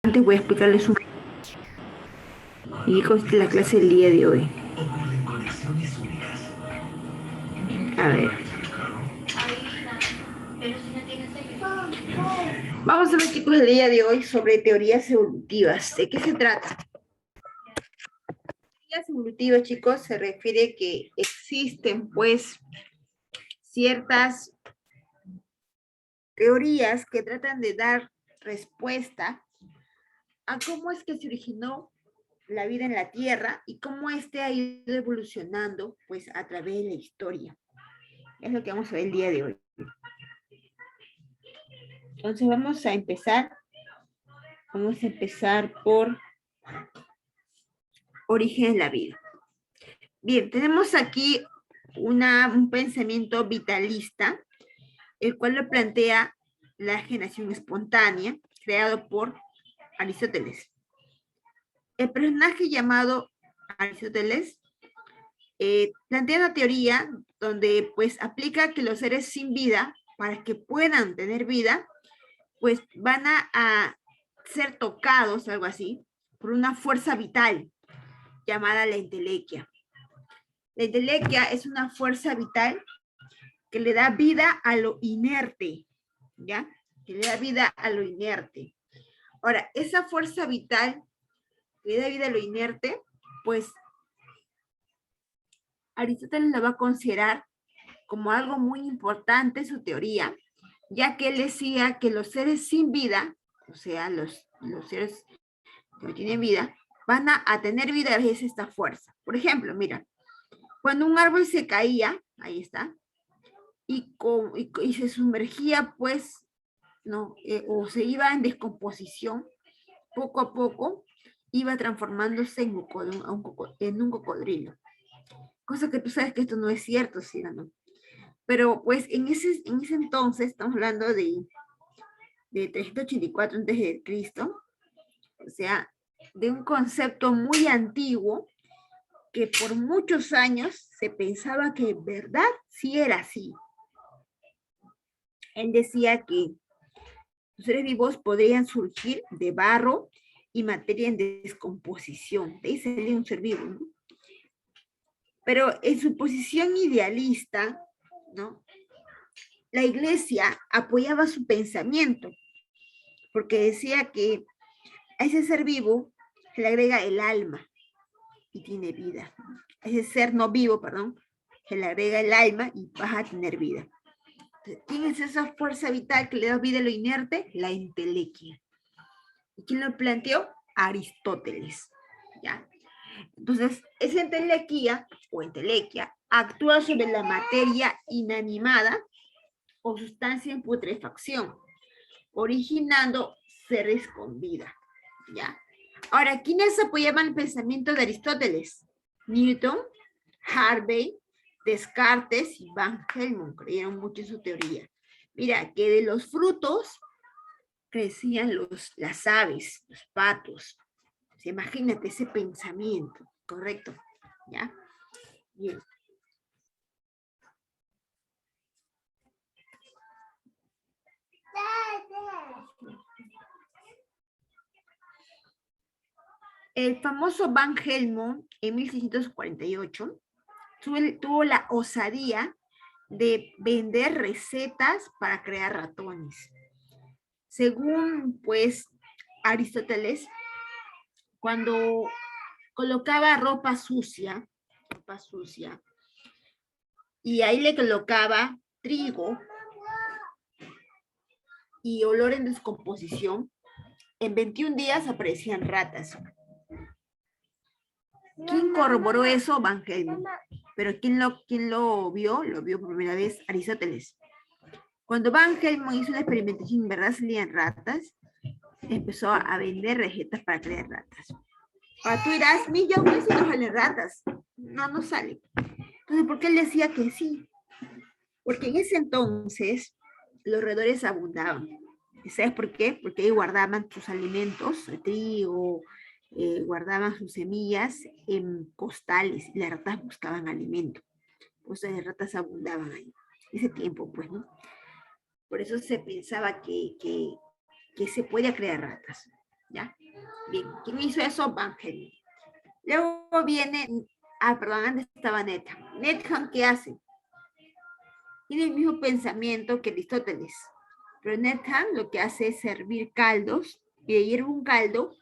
Antes voy a explicarles un y consiste la clase del día de hoy. A ver. Vamos a ver, chicos, el día de hoy sobre teorías evolutivas. ¿De qué se trata? Teorías evolutivas, chicos, se refiere que existen, pues, ciertas teorías que tratan de dar respuesta a cómo es que se originó la vida en la Tierra y cómo éste ha ido evolucionando, pues, a través de la historia. Es lo que vamos a ver el día de hoy. Entonces vamos a empezar. Vamos a empezar por origen de la vida. Bien, tenemos aquí un pensamiento vitalista, el cual lo plantea la generación espontánea, creado por Aristóteles. El personaje llamado Aristóteles plantea una teoría donde pues aplica que los seres sin vida, para que puedan tener vida, pues van a ser tocados, algo así, por una fuerza vital llamada la entelequia. La entelequia es una fuerza vital que le da vida a lo inerte, ¿ya? Que le da vida a lo inerte. Ahora, esa fuerza vital que le da vida a lo inerte, pues Aristóteles la va a considerar como algo muy importante en su teoría, ya que él decía que los seres sin vida, o sea, los seres que no tienen vida, van a tener vida gracias a esta fuerza. Por ejemplo, mira, cuando un árbol se caía, ahí está, y se sumergía, pues, ¿no? O se iba en descomposición, poco a poco, iba transformándose en un cocodrilo. Cosa que tú sabes que esto no es cierto, ¿sí o no? Pero pues en ese entonces, estamos hablando de 384 antes de Cristo, o sea, de un concepto muy antiguo que por muchos años se pensaba que en verdad sí era así. Él decía que los seres vivos podrían surgir de barro y materia en descomposición. De ahí sería un ser vivo, ¿no? Pero en su posición idealista, ¿no? La iglesia apoyaba su pensamiento, porque decía que a ese ser vivo se le agrega el alma y tiene vida. A ese ser no vivo, perdón, se le agrega el alma y vas a tener vida. Tienes esa fuerza vital que le da vida a lo inerte, la entelequia. ¿Y quién lo planteó? Aristóteles. ¿Ya? Entonces, esa entelequia o entelequia actúa sobre la materia inanimada o sustancia en putrefacción, originando seres con vida. ¿Ya? Ahora, ¿quiénes apoyaban el pensamiento de Aristóteles? Newton, Harvey, Descartes y Van Helmont creyeron mucho en su teoría. Mira, que de los frutos crecían las aves, los patos. O sea, imagínate ese pensamiento, ¿correcto? ¿Ya? Bien. El famoso Van Helmont, en 1648, tuvo la osadía de vender recetas para crear ratones. Según, pues, Aristóteles, cuando colocaba ropa sucia, y ahí le colocaba trigo y olor en descomposición, en 21 días aparecían ratas. ¿Quién corroboró eso? Van Helmont. Pero ¿quién lo vio? Lo vio por primera vez Aristóteles. Cuando Van Helmont hizo una experimentación, en verdad salían ratas, empezó a vender recetas para crear ratas. Ahora tú dirás, millones y no salen ratas. No, no salen. Entonces, ¿por qué él decía que sí? Porque en ese entonces los roedores abundaban. ¿Y sabes por qué? Porque ahí guardaban sus alimentos, el trigo, guardaban sus semillas en costales y las ratas buscaban alimento. Pues las ratas abundaban ahí. Ese tiempo, pues, ¿no? Por eso se pensaba que se podía crear ratas. ¿Ya? Bien, ¿quién hizo eso? Van Helmont. Luego viene, perdón, antes estaba Needham. Needham, ¿qué hace? Tiene el mismo pensamiento que Aristóteles, pero Needham lo que hace es servir caldos, y hierve un caldo,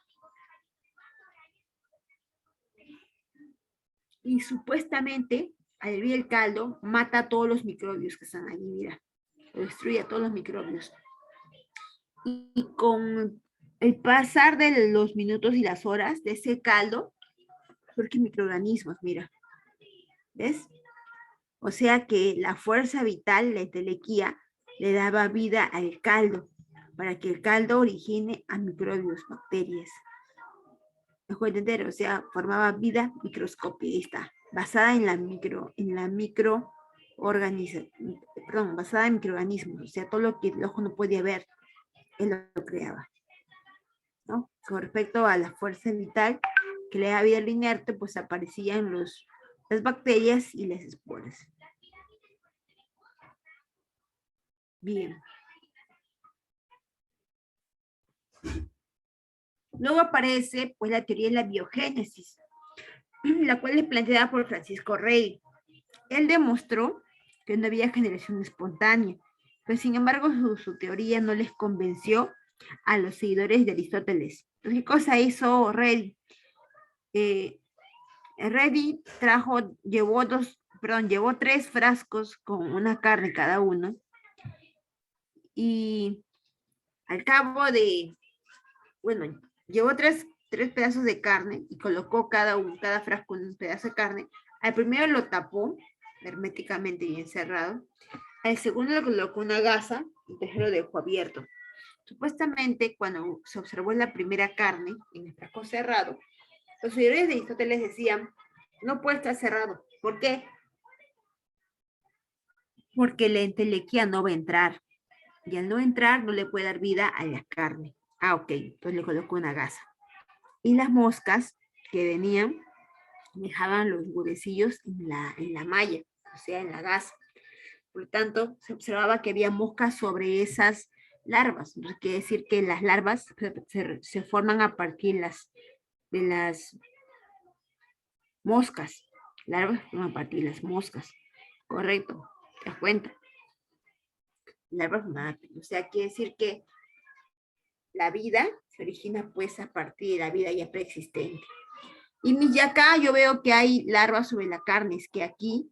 y supuestamente, al hervir el caldo, mata a todos los microbios que están allí, mira, lo destruye a todos los microbios. Y con el pasar de los minutos y las horas de ese caldo, surgen microorganismos, mira, ¿ves? O sea que la fuerza vital, la entelequia, le daba vida al caldo, para que el caldo origine a microbios, bacterias. ¿Me puedo entender? O sea, formaba vida microscópica, basada en la basada en microorganismos, o sea, todo lo que el ojo no podía ver, él lo creaba, ¿no? Con respecto a la fuerza vital que le da vida al inerte, pues aparecían las bacterias y las esporas. Bien. Luego aparece pues la teoría de la biogénesis, la cual es planteada por Francisco Rey. Él demostró que no había generación espontánea, pero sin embargo su teoría no les convenció a los seguidores de Aristóteles. Entonces, ¿qué cosa hizo Rey? Rey llevó 3 frascos con una carne cada uno, y al cabo de, bueno, llevó tres pedazos de carne y colocó cada frasco en un pedazo de carne. Al primero lo tapó herméticamente y encerrado. Al segundo le colocó una gasa y después lo dejó abierto. Supuestamente, cuando se observó la primera carne en el frasco cerrado, los seguidores de Aristóteles decían, no puede estar cerrado. ¿Por qué? Porque la entelequia no va a entrar. Y al no entrar, no le puede dar vida a la carne. Ok, entonces le colocó una gasa. Y las moscas que venían dejaban los huevecillos en la malla, o sea, en la gasa. Por lo tanto, se observaba que había moscas sobre esas larvas. Entonces, quiere decir que las larvas se forman a partir de las moscas. Larvas se forman a partir de las moscas. Correcto, te das cuenta. Larvas forman, o sea, quiere decir que la vida se origina pues a partir de la vida ya preexistente. Y acá yo veo que hay larvas sobre la carne, es que aquí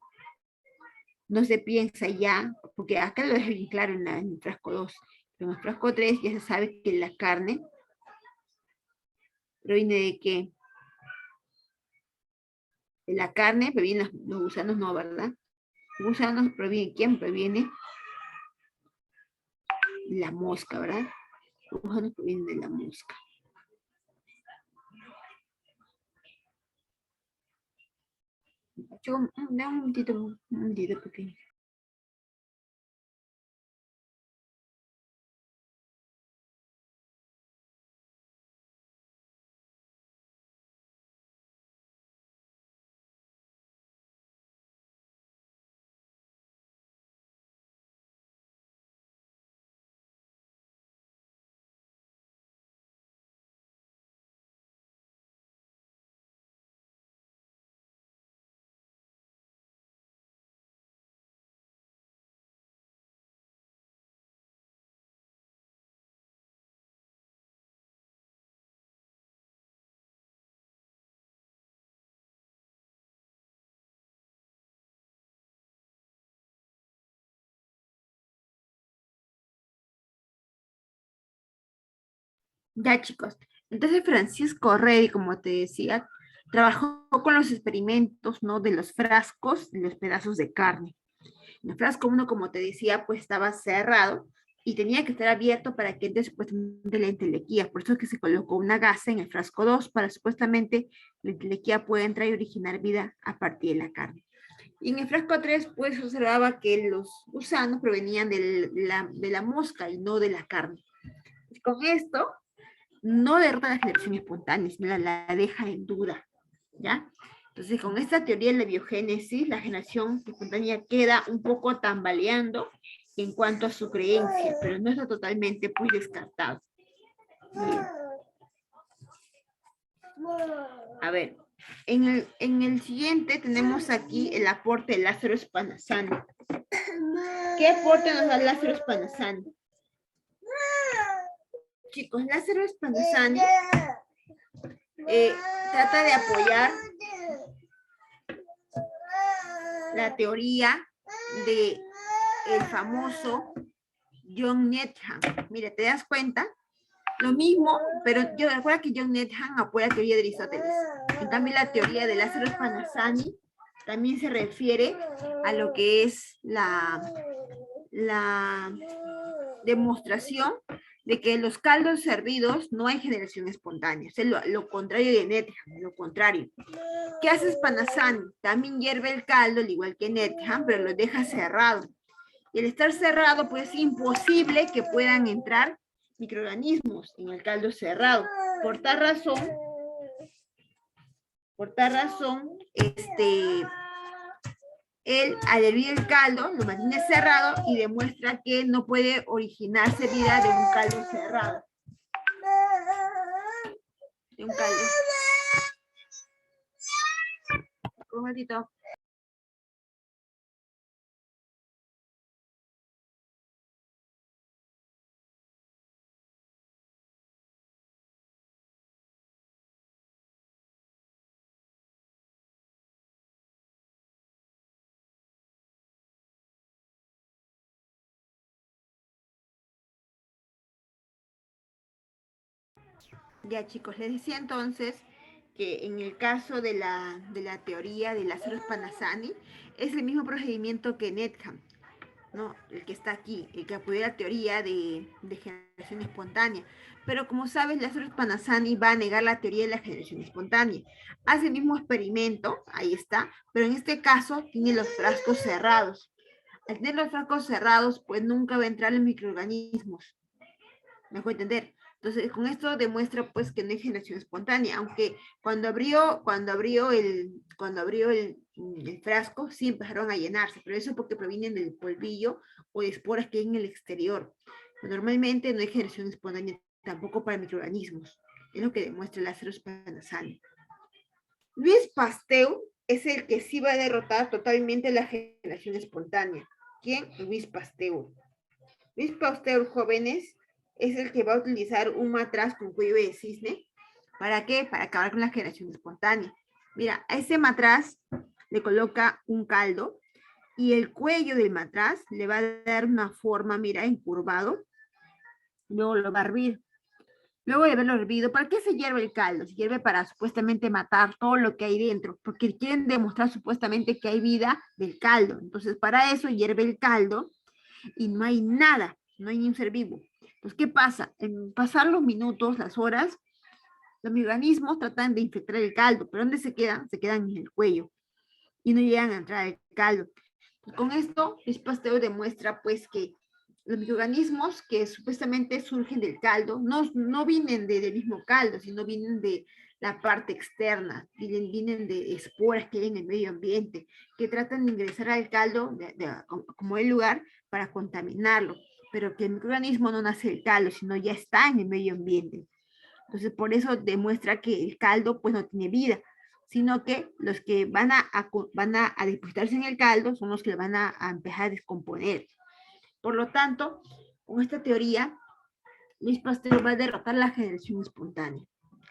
no se piensa ya, porque acá lo dejo bien claro en el frasco 2, pero en el frasco 3 ya se sabe que la carne proviene de qué? De la carne provienen los gusanos, no, ¿verdad? Los gusanos provienen, ¿quién proviene? La mosca, ¿verdad? Los gusanos provienen de la mosca. Un momentito pequeño. Ya, chicos. Entonces Francisco Rey, como te decía, trabajó con los experimentos, ¿no? De los frascos y los pedazos de carne. El frasco 1, como te decía, pues estaba cerrado y tenía que estar abierto para que entre supuestamente la entelequia. Por eso es que se colocó una gasa en el frasco 2 para supuestamente la entelequia pueda entrar y originar vida a partir de la carne. Y en el frasco 3, pues observaba que los gusanos provenían de la mosca y no de la carne. Y con esto, no derrota la generación espontánea, sino la deja en duda, ¿ya? Entonces, con esta teoría de la biogénesis, la generación espontánea queda un poco tambaleando en cuanto a su creencia, pero no está totalmente pues descartado. Bien. A ver, en el siguiente tenemos aquí el aporte de Lázaro Spallanzani. ¿Qué aporte nos da Lázaro Spallanzani? Chicos, Lázaro Spallanzani trata de apoyar la teoría de el famoso John Needham. Mira, ¿te das cuenta? Lo mismo, pero yo recuerdo que John Needham apoya la teoría de Aristóteles. En cambio, la teoría de Lázaro Spallanzani también se refiere a lo que es la demostración de que en los caldos servidos no hay generación espontánea. Es lo contrario de Needham, lo contrario. ¿Qué hace Spallanzani? También hierve el caldo, al igual que Needham, pero lo deja cerrado. Y al estar cerrado, pues es imposible que puedan entrar microorganismos en el caldo cerrado. Por tal razón, él al hervir el caldo lo mantiene cerrado y demuestra que no puede originarse vida de un caldo cerrado. De un caldo. Un momentito. Ya chicos, les decía entonces que en el caso de la teoría de Lázaro Spallanzani es el mismo procedimiento que Needham, ¿no? El que está aquí, el que apoyó la teoría de generación espontánea. Pero como sabes, Lázaro Spallanzani va a negar la teoría de la generación espontánea. Hace el mismo experimento, ahí está, pero en este caso tiene los frascos cerrados. Al tener los frascos cerrados, pues nunca va a entrar en microorganismos. ¿Me dejo entender? Entonces, con esto demuestra pues que no hay generación espontánea, aunque cuando abrió el frasco, sí empezaron a llenarse, pero eso porque provienen del polvillo o de esporas que hay en el exterior. Normalmente no hay generación espontánea tampoco para microorganismos. Es lo que demuestra Lázaro Spallanzani. Luis Pasteur es el que sí va a derrotar totalmente la generación espontánea. ¿Quién? Luis Pasteur. Luis Pasteur, jóvenes, es el que va a utilizar un matraz con cuello de cisne. ¿Para qué? Para acabar con la generación espontánea. Mira, a ese matraz le coloca un caldo y el cuello del matraz le va a dar una forma, mira, encurvado. Luego lo va a hervir. Luego de haberlo hervido, ¿para qué se hierve el caldo? Se hierve para supuestamente matar todo lo que hay dentro, porque quieren demostrar supuestamente que hay vida del caldo. Entonces, para eso hierve el caldo y no hay nada, no hay ni un ser vivo. Entonces, ¿qué pasa? En pasar los minutos, las horas, los microorganismos tratan de infectar el caldo, pero ¿dónde se quedan? Se quedan en el cuello y no llegan a entrar al caldo. Entonces, con esto, Luis Pasteur demuestra pues que los microorganismos que supuestamente surgen del caldo no vienen del mismo caldo, sino vienen de la parte externa, vienen de esporas que hay en el medio ambiente, que tratan de ingresar al caldo como el lugar para contaminarlo, pero que el microorganismo no nace del caldo, sino ya está en el medio ambiente. Entonces, por eso demuestra que el caldo pues no tiene vida, sino que los que van a depositarse en el caldo son los que van a empezar a descomponer. Por lo tanto, con esta teoría, Luis Pasteur va a derrotar la generación espontánea.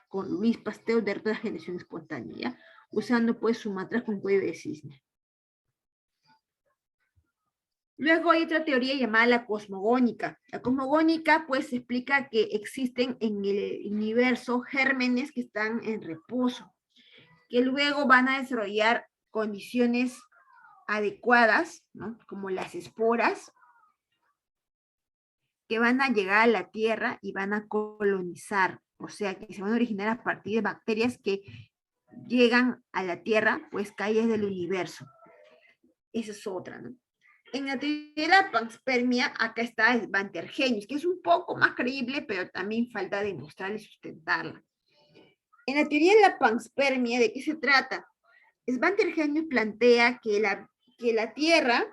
Con Luis Pasteur derrota la generación espontánea, ¿ya? Usando pues su matraz con cuello de cisne. Luego hay otra teoría llamada la cosmogónica. La cosmogónica pues explica que existen en el universo gérmenes que están en reposo, que luego van a desarrollar condiciones adecuadas, ¿no? Como las esporas, que van a llegar a la Tierra y van a colonizar, o sea, que se van a originar a partir de bacterias que llegan a la Tierra, pues caídas del universo. Esa es otra, ¿no? En la teoría de la panspermia, acá está Svante Arrhenius, que es un poco más creíble, pero también falta demostrarla y sustentarla. En la teoría de la panspermia, ¿de qué se trata? Svante Arrhenius plantea que la Tierra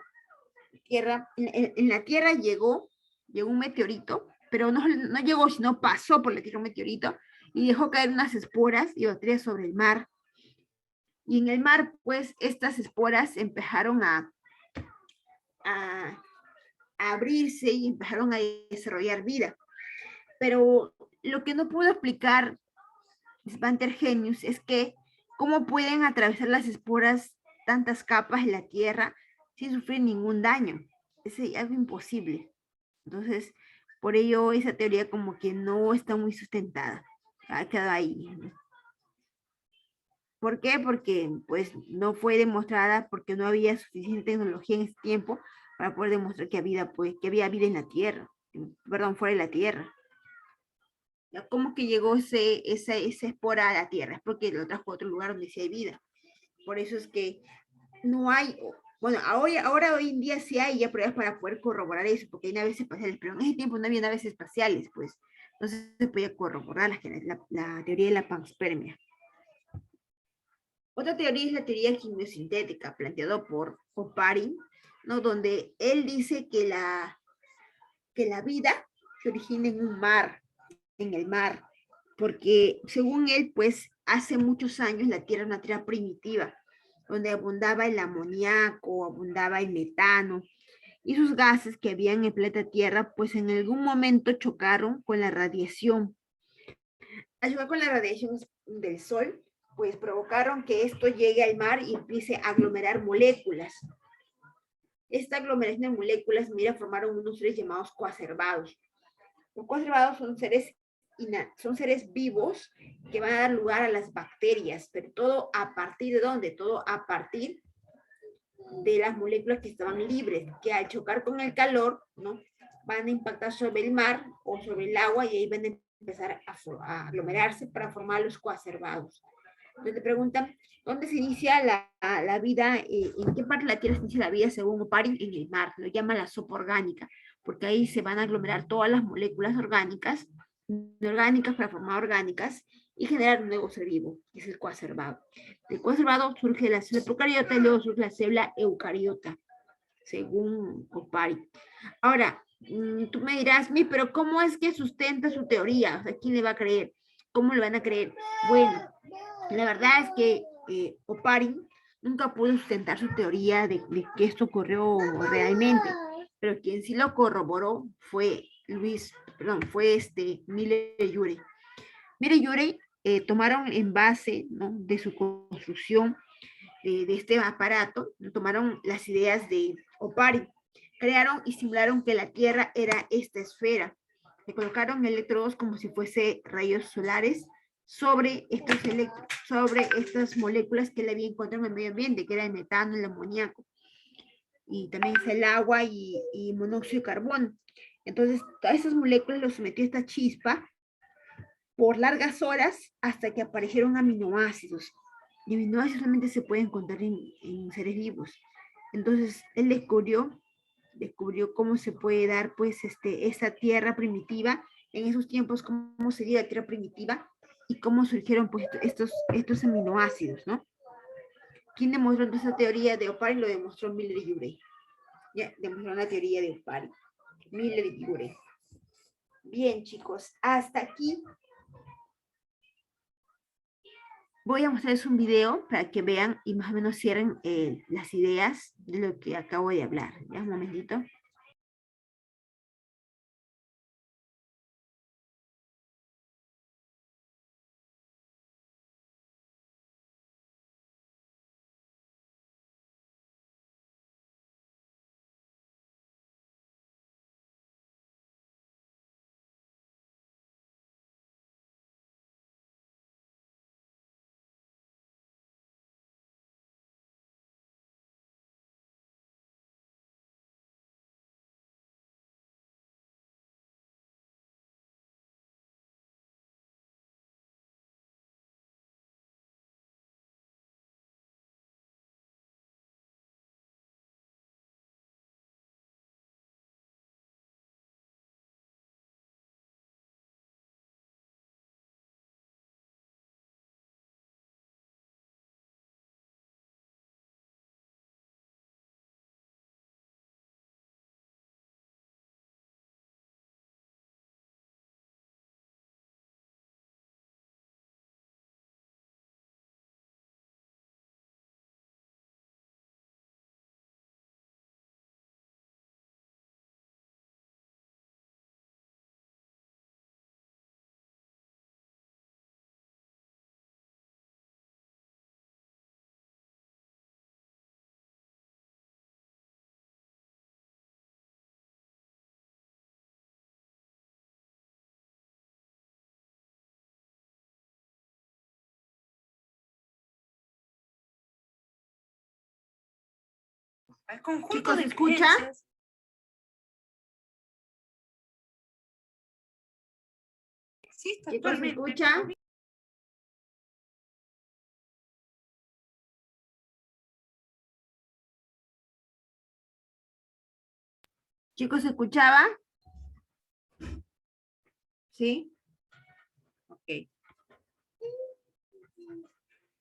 en la Tierra llegó un meteorito, pero no llegó, sino pasó por la Tierra un meteorito, y dejó caer unas esporas y bacterias sobre el mar. Y en el mar, pues, estas esporas empezaron a, a abrirse y empezaron a desarrollar vida. Pero lo que no pudo explicar Spantergenius es que cómo pueden atravesar las esporas tantas capas de la Tierra sin sufrir ningún daño. Es algo imposible. Entonces, por ello esa teoría como que no está muy sustentada. Ha quedado ahí. ¿Por qué? Porque pues no fue demostrada porque no había suficiente tecnología en ese tiempo para poder demostrar que había, pues, que había vida en la Tierra, perdón, fuera de la Tierra. ¿Cómo que llegó esa espora a la Tierra? Es porque lo trajo a otro lugar donde sí hay vida. Por eso es que no hay, bueno, ahora hoy en día sí hay ya pruebas para poder corroborar eso, porque hay naves espaciales, pero en ese tiempo no había naves espaciales, pues, entonces se podía corroborar la teoría de la panspermia. Otra teoría es la teoría quimiosintética, planteada por Oparin, ¿no? Donde él dice que la vida se origina en un mar, en el mar, porque según él, pues hace muchos años la Tierra era una Tierra primitiva, donde abundaba el amoníaco, abundaba el metano, y sus gases que habían en el planeta Tierra, pues en algún momento chocaron con la radiación. Al chocar con la radiación del Sol, pues provocaron que esto llegue al mar y empiece a aglomerar moléculas. Esta aglomeración de moléculas, mira, formaron unos seres llamados coacervados. Los coacervados son seres vivos que van a dar lugar a las bacterias, pero todo a partir de dónde? Todo a partir de las moléculas que estaban libres, que al chocar con el calor, ¿no? Van a impactar sobre el mar o sobre el agua y ahí van a empezar a aglomerarse para formar los coacervados. Entonces te preguntan, ¿dónde se inicia la vida? ¿En qué parte de la Tierra se inicia la vida según Oparin? En el mar, lo llama la sopa orgánica, porque ahí se van a aglomerar todas las moléculas orgánicas, para formar orgánicas y generar un nuevo ser vivo, que es el coacervado. Del coacervado surge la célula procariota y luego surge la célula eucariota, según Oparin. Ahora, tú me dirás, pero ¿cómo es que sustenta su teoría? O sea, ¿quién le va a creer? ¿Cómo le van a creer? Bueno, la verdad es que Oparin nunca pudo sustentar su teoría de que esto ocurrió realmente, pero quien sí lo corroboró fue Miller y Urey. Miller y Urey tomaron en base, ¿no?, de su construcción de este aparato, tomaron las ideas de Oparin, crearon y simularon que la Tierra era esta esfera. Le colocaron electrodos como si fuese rayos solares sobre sobre estas moléculas que él había encontrado en el medio ambiente, que era el metano, el amoníaco, y también es el agua y monóxido de carbono. Entonces, todas esas moléculas los sometió a esta chispa por largas horas hasta que aparecieron aminoácidos. Y aminoácidos solamente se pueden encontrar en seres vivos. Entonces, él descubrió cómo se puede dar, pues, esta tierra primitiva, en esos tiempos, cómo sería la tierra primitiva y cómo surgieron, pues, estos aminoácidos, ¿no? ¿Quién demostró esa teoría de Oparin? Lo demostró Miller y Urey. Ya, demostró la teoría de Oparin. Miller y Urey. Bien, chicos, hasta aquí voy a mostrarles un video para que vean y más o menos cierren las ideas de lo que acabo de hablar. Ya, un momentito. al conjunto Chicos, de ¿se escucha? creencias. Existe Chicos, ¿se actualmente. escucha? Chicos, ¿se escuchaba? ¿Sí? Ok.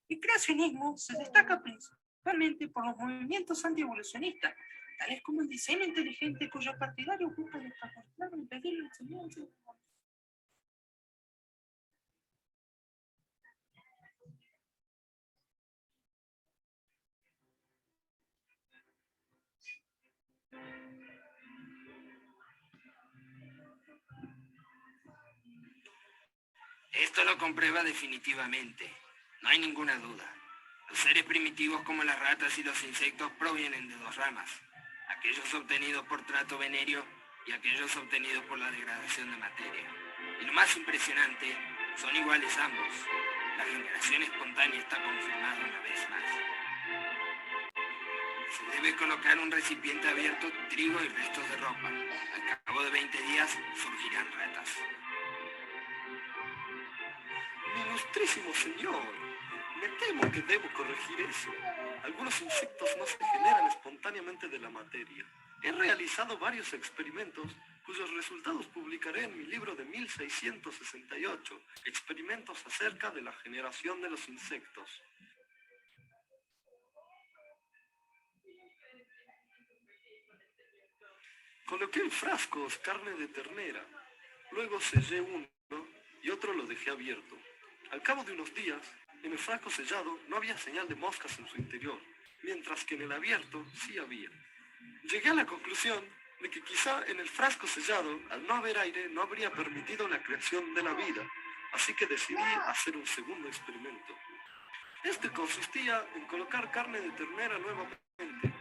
El creacionismo se destaca principalmente por los movimientos antievolucionistas, tales como el diseño inteligente cuyos partidarios buscan desproporcionar y impedir la enseñanza. Esto lo comprueba definitivamente. No hay ninguna duda. Los seres primitivos como las ratas y los insectos provienen de dos ramas. Aquellos obtenidos por trato venéreo y aquellos obtenidos por la degradación de materia. Y lo más impresionante, son iguales ambos. La generación espontánea está confirmada una vez más. Se debe colocar un recipiente abierto, trigo y restos de ropa. Al cabo de 20 días surgirán ratas. Mi ilustrísimo señor, me temo que debo corregir eso. Algunos insectos no se generan espontáneamente de la materia. He realizado varios experimentos cuyos resultados publicaré en mi libro de 1668, Experimentos acerca de la generación de los insectos. Coloqué en frascos carne de ternera, luego sellé uno y otro lo dejé abierto. Al cabo de unos días, en el frasco sellado no había señal de moscas en su interior, mientras que en el abierto sí había. Llegué a la conclusión de que quizá en el frasco sellado, al no haber aire, no habría permitido la creación de la vida, así que decidí hacer un segundo experimento. Este consistía en colocar carne de ternera nuevamente.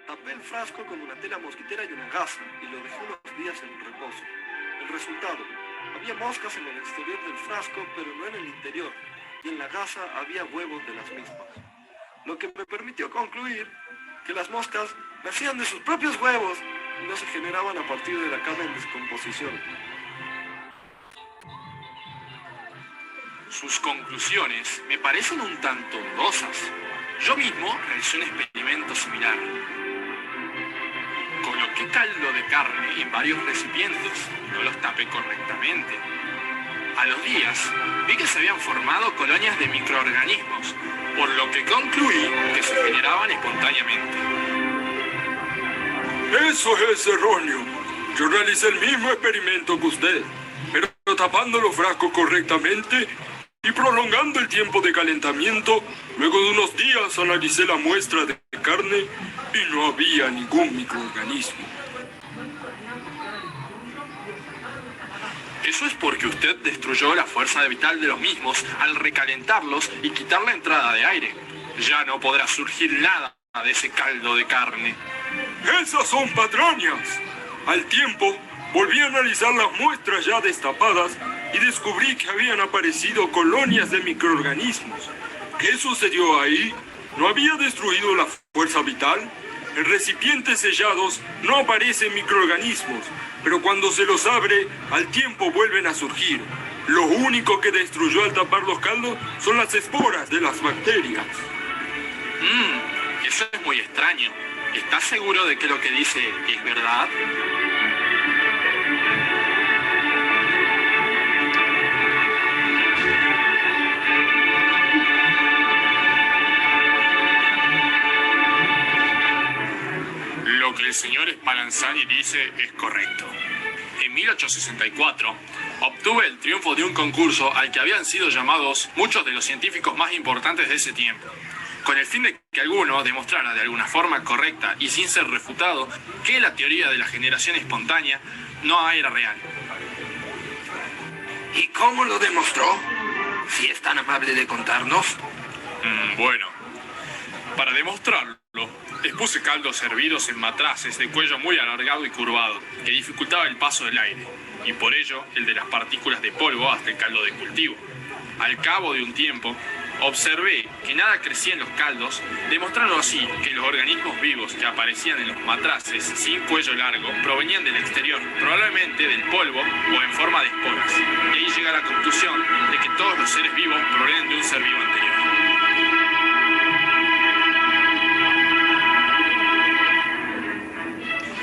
Tapé el frasco con una tela mosquitera y una gasa y lo dejé unos días en reposo. El resultado: había moscas en el exterior del frasco, pero no en el interior, y en la gasa había huevos de las mismas. Lo que me permitió concluir que las moscas nacían de sus propios huevos y no se generaban a partir de la carne en descomposición. Sus conclusiones me parecen un tanto dudosas. Yo mismo realicé un experimento similar. Coloqué caldo de carne en varios recipientes y no los tapé correctamente. A los días vi que se habían formado colonias de microorganismos, por lo que concluí que se generaban espontáneamente. Eso es erróneo. Yo realicé el mismo experimento que usted, pero tapando los frascos correctamente y prolongando el tiempo de calentamiento. Luego de unos días analicé la muestra de carne y no había ningún microorganismo. Eso es porque usted destruyó la fuerza vital de los mismos al recalentarlos y quitar la entrada de aire. Ya no podrá surgir nada de ese caldo de carne. ¡Esas son patrañas! Al tiempo, volví a analizar las muestras ya destapadas y descubrí que habían aparecido colonias de microorganismos. ¿Qué sucedió ahí? ¿No había destruido la fuerza vital? En recipientes sellados no aparecen microorganismos, pero cuando se los abre, al tiempo vuelven a surgir. Lo único que destruyó al tapar los caldos son las esporas de las bacterias. Eso es muy extraño. ¿Estás seguro de que lo que dice es verdad? Lo que el señor Spallanzani dice es correcto. En 1864 obtuve el triunfo de un concurso al que habían sido llamados muchos de los científicos más importantes de ese tiempo, con el fin de que alguno demostrara de alguna forma correcta y sin ser refutado que la teoría de la generación espontánea no era real. ¿Y cómo lo demostró? Si es tan amable de contarnos. Bueno, para demostrarlo, les puse caldos hervidos en matraces de cuello muy alargado y curvado, que dificultaba el paso del aire, y por ello el de las partículas de polvo hasta el caldo de cultivo. Al cabo de un tiempo, Observé que nada crecía en los caldos, demostrando así que los organismos vivos que aparecían en los matraces sin cuello largo provenían del exterior, probablemente del polvo o en forma de esporas. Y ahí llega a la conclusión de que todos los seres vivos provienen de un ser vivo anterior.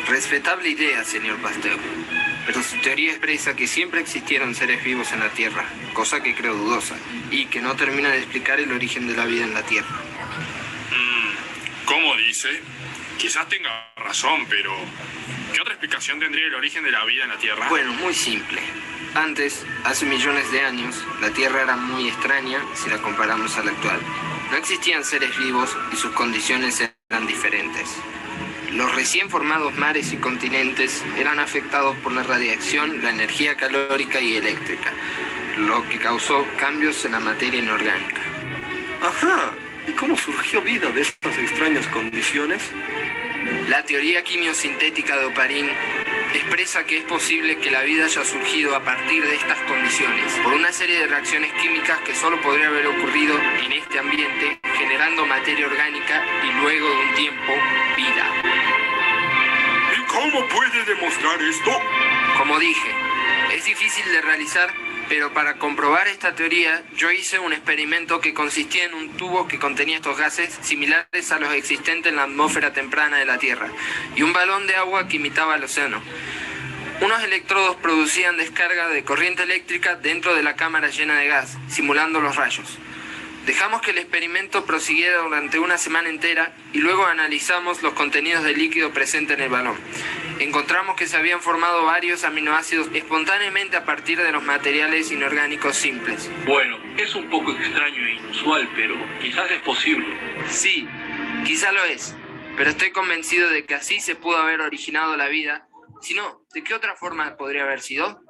Respetable idea, señor Pasteur. Pero su teoría expresa que siempre existieron seres vivos en la Tierra, cosa que creo dudosa, y que no termina de explicar el origen de la vida en la Tierra. ¿Cómo dice? Quizás tenga razón, pero ¿qué otra explicación tendría el origen de la vida en la Tierra? Bueno, muy simple. Antes, hace millones de años, la Tierra era muy extraña si la comparamos a la actual. No existían seres vivos y sus condiciones eran diferentes. Los recién formados mares y continentes eran afectados por la radiación, la energía calórica y eléctrica, lo que causó cambios en la materia inorgánica. Ajá. ¿Y cómo surgió vida de estas extrañas condiciones? La teoría quimiosintética de Oparin expresa que es posible que la vida haya surgido a partir de estas condiciones, por una serie de reacciones químicas que solo podría haber ocurrido en este ambiente, generando materia orgánica y luego de un tiempo, vida. ¿Y cómo puede demostrar esto? Como dije, es difícil de realizar, pero para comprobar esta teoría, yo hice un experimento que consistía en un tubo que contenía estos gases similares a los existentes en la atmósfera temprana de la Tierra, y un balón de agua que imitaba el océano. Unos electrodos producían descarga de corriente eléctrica dentro de la cámara llena de gas, simulando los rayos. Dejamos que el experimento prosiguiera durante una semana entera y luego analizamos los contenidos del líquido presente en el balón. Encontramos que se habían formado varios aminoácidos espontáneamente a partir de los materiales inorgánicos simples. Bueno, es un poco extraño e inusual, pero quizás es posible. Sí, quizá lo es, pero estoy convencido de que así se pudo haber originado la vida. Si no, ¿de qué otra forma podría haber sido?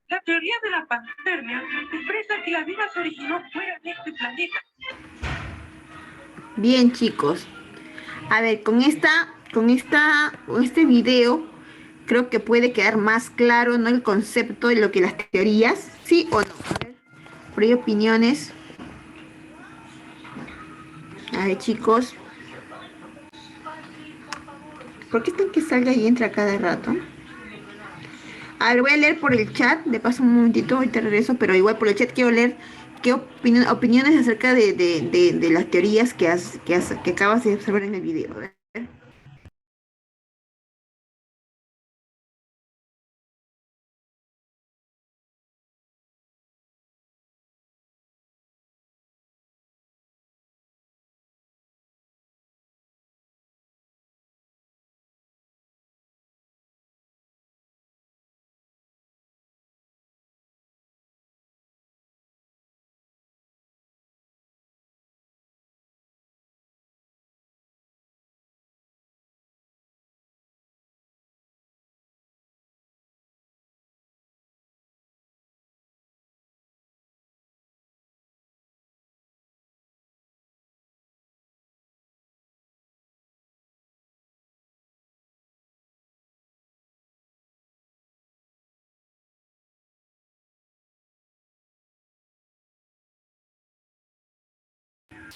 La teoría de la panspermia expresa que la vida se originó fuera de este planeta. Bien, chicos. A ver, con este video creo que puede quedar más claro, ¿no? El concepto de lo que las teorías, ¿sí o no? A ver, por ahí opiniones. A ver, chicos. ¿Por qué están que salga y entra cada rato? A ver, voy a leer por el chat, de paso un momentito, ahorita regreso, pero igual por el chat quiero leer qué opiniones acerca de las teorías que acabas de observar en el video. A ver.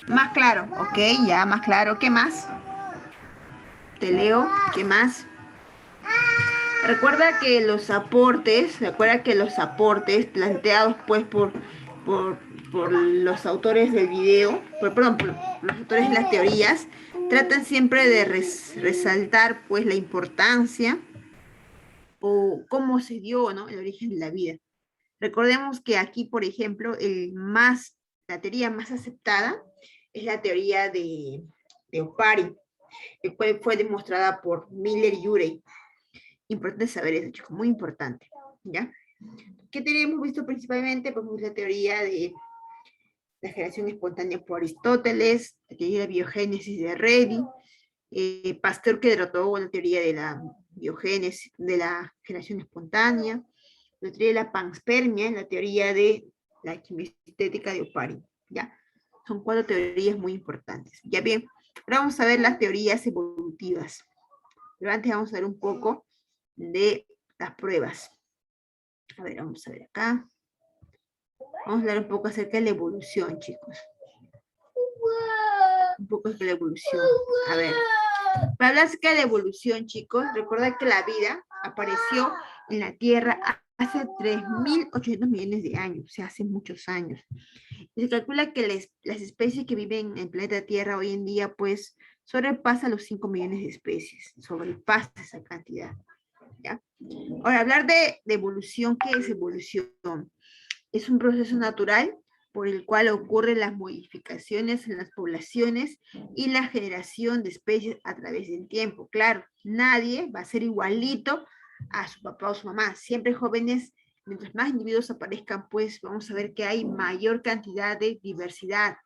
Más claro, ok, ya más claro. ¿Qué más? Te leo, ¿qué más? Recuerda que los aportes planteados pues por los autores del video, por los autores de las teorías, tratan siempre de resaltar pues la importancia o cómo se dio, ¿no?, el origen de la vida. Recordemos que aquí, por ejemplo, la teoría más aceptada es la teoría de Oparin, el cual fue demostrada por Miller y Urey. Importante saber eso, chicos, muy importante, ¿ya? ¿Qué tenemos visto principalmente? Pues la teoría de la generación espontánea por Aristóteles, la teoría de la biogénesis de Redi, Pasteur, que derrotó la teoría de la biogénesis, de la generación espontánea, la teoría de la panspermia, la teoría de la quimiosintética de Oparin, ¿ya? Son 4 teorías muy importantes. Ya bien, ahora vamos a ver las teorías evolutivas. Pero antes vamos a ver un poco de las pruebas. A ver, vamos a ver acá. Vamos a hablar un poco acerca de la evolución, chicos. Un poco de la evolución. A ver. Para hablar acerca de la evolución, chicos, recuerda que la vida apareció en la Tierra hace 3.800 millones de años, o sea, hace muchos años. Y se calcula que las especies que viven en el planeta Tierra hoy en día, pues, sobrepasa los 5 millones de especies, sobrepasa esa cantidad. ¿Ya? Ahora, hablar de evolución, ¿qué es evolución? Es un proceso natural por el cual ocurren las modificaciones en las poblaciones y la generación de especies a través del tiempo. Claro, nadie va a ser igualito a su papá o su mamá. Siempre jóvenes, mientras más individuos aparezcan, pues vamos a ver que hay mayor cantidad de diversidad,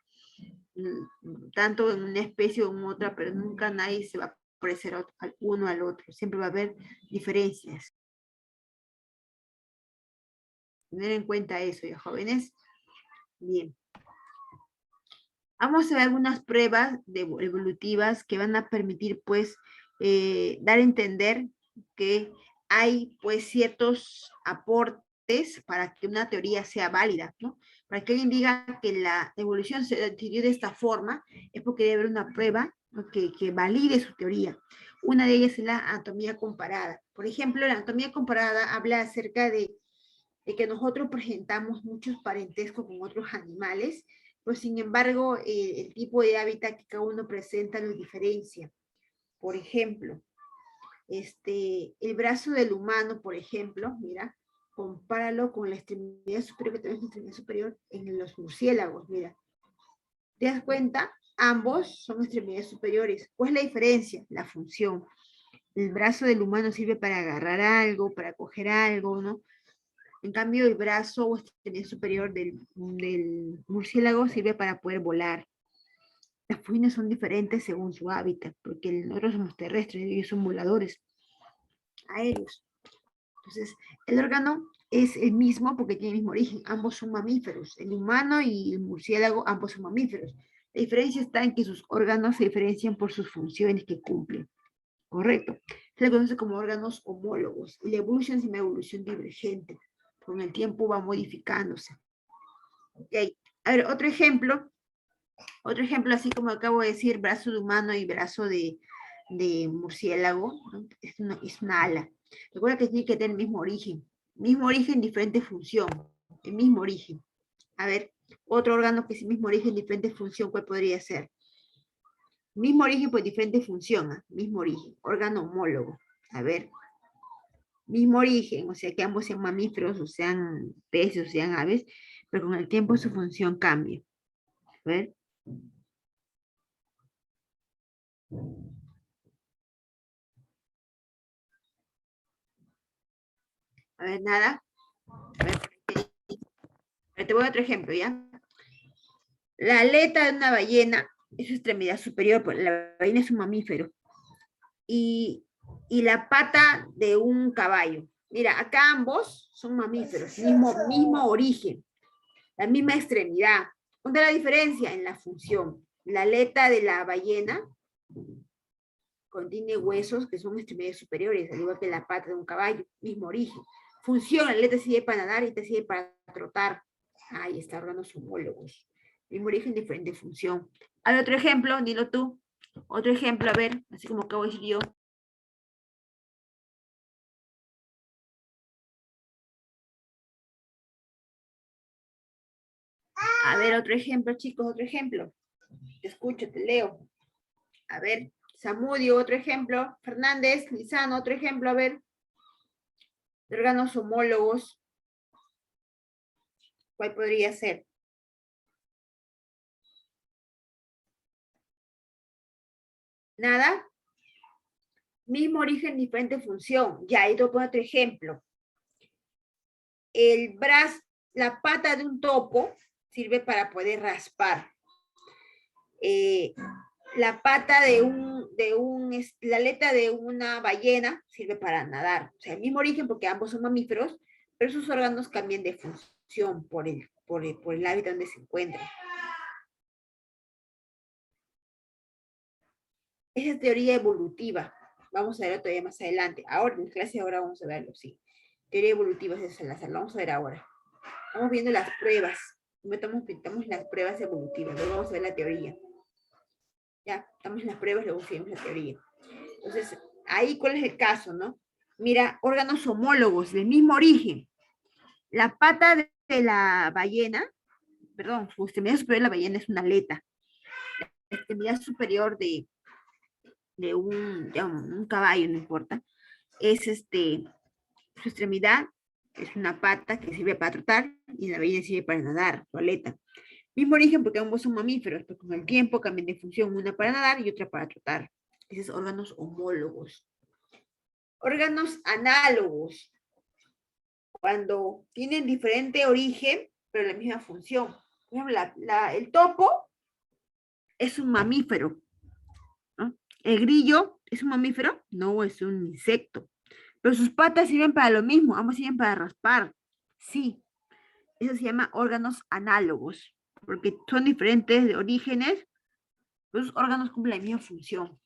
tanto en una especie o en otra, pero nunca nadie se va a parecer al uno al otro. Siempre va a haber diferencias. Tener en cuenta eso, ya jóvenes. Bien. Vamos a ver algunas pruebas evolutivas que van a permitir, pues, dar a entender que hay, pues, ciertos aportes para que una teoría sea válida, ¿no? Para que alguien diga que la evolución se decidió de esta forma, es porque debe haber una prueba, ¿no?, que valide su teoría. Una de ellas es la anatomía comparada. Por ejemplo, la anatomía comparada habla acerca de que nosotros presentamos muchos parentescos con otros animales, pues sin embargo el tipo de hábitat que cada uno presenta los diferencia. Por ejemplo, el brazo del humano, por ejemplo, mira, compáralo con la extremidad superior, que tenemos la extremidad superior en los murciélagos, mira. ¿Te das cuenta? Ambos son extremidades superiores. ¿Cuál es la diferencia? La función. El brazo del humano sirve para agarrar algo, para coger algo, ¿no? En cambio, el brazo o extremidad superior del murciélago sirve para poder volar. Las funciones son diferentes según su hábitat, porque nosotros somos terrestres y ellos son voladores, aéreos. Entonces, el órgano es el mismo porque tiene el mismo origen. Ambos son mamíferos. El humano y el murciélago, ambos son mamíferos. La diferencia está en que sus órganos se diferencian por sus funciones que cumplen. Correcto. Se le conoce como órganos homólogos. Y la evolución es una evolución divergente. Con el tiempo va modificándose. Ok. A ver, otro ejemplo, así como acabo de decir, brazo de humano y brazo de murciélago, ¿no? Es una ala. Recuerda que tiene que tener el mismo origen, diferente función, el mismo origen. A ver, otro órgano que es el mismo origen, diferente función, ¿cuál podría ser? Mismo origen, pues diferente función, ¿eh? Mismo origen, órgano homólogo. A ver, mismo origen, o sea que ambos sean mamíferos, o sean peces, o sean aves, pero con el tiempo su función cambia. A ver. A ver, nada. A ver, te voy a otro ejemplo, ¿ya? La aleta de una ballena es su extremidad superior, porque la ballena es un mamífero. Y la pata de un caballo. Mira, acá ambos son mamíferos, mismo origen, la misma extremidad. ¿Dónde la diferencia? En la función. La aleta de la ballena contiene huesos que son extremidades superiores, al igual que la pata de un caballo, mismo origen. Función, la aleta sirve para nadar y te sirve para trotar. Ahí está, órganos homólogos. Mismo origen, diferente función. A ver, otro ejemplo, dilo tú. Otro ejemplo, a ver, así como acabo de decir yo. A ver, otro ejemplo, chicos, otro ejemplo. Te escucho, te leo. A ver, Zamudio, otro ejemplo. Fernández, Lizano, otro ejemplo, a ver. De órganos homólogos. ¿Cuál podría ser? ¿Nada? Mismo origen, diferente función. Ya, ahí te voy a poner otro ejemplo. El brazo, la pata de un topo sirve para poder raspar. La pata la aleta de una ballena sirve para nadar. O sea, el mismo origen porque ambos son mamíferos, pero sus órganos cambian de función por el hábitat donde se encuentran. Esa es teoría evolutiva. Vamos a verlo todavía más adelante. Ahora, en clase ahora vamos a verlo, sí. Teoría evolutiva de Salazar. Lo vamos a ver ahora. Estamos viendo las pruebas. Pintamos las pruebas evolutivas. Luego vamos a ver la teoría. Ya, estamos en las pruebas, luego seguimos la teoría. Entonces, ahí, ¿cuál es el caso, no? Mira, órganos homólogos del mismo origen. La pata de la ballena, perdón, su extremidad superior de la ballena es una aleta. La extremidad superior de un caballo, no importa, es su extremidad es una pata que sirve para trotar y la ballena sirve para nadar, su aleta. Mismo origen porque ambos son mamíferos, pero con el tiempo cambian de función, una para nadar y otra para trotar. Esos órganos homólogos. Órganos análogos, cuando tienen diferente origen, pero la misma función. Por ejemplo, el topo es un mamífero, ¿no? El grillo es un mamífero, no, es un insecto. Pero sus patas sirven para lo mismo, ambos sirven para raspar. Sí, eso se llama órganos análogos, porque son diferentes de orígenes, pero esos órganos cumplen la misma función.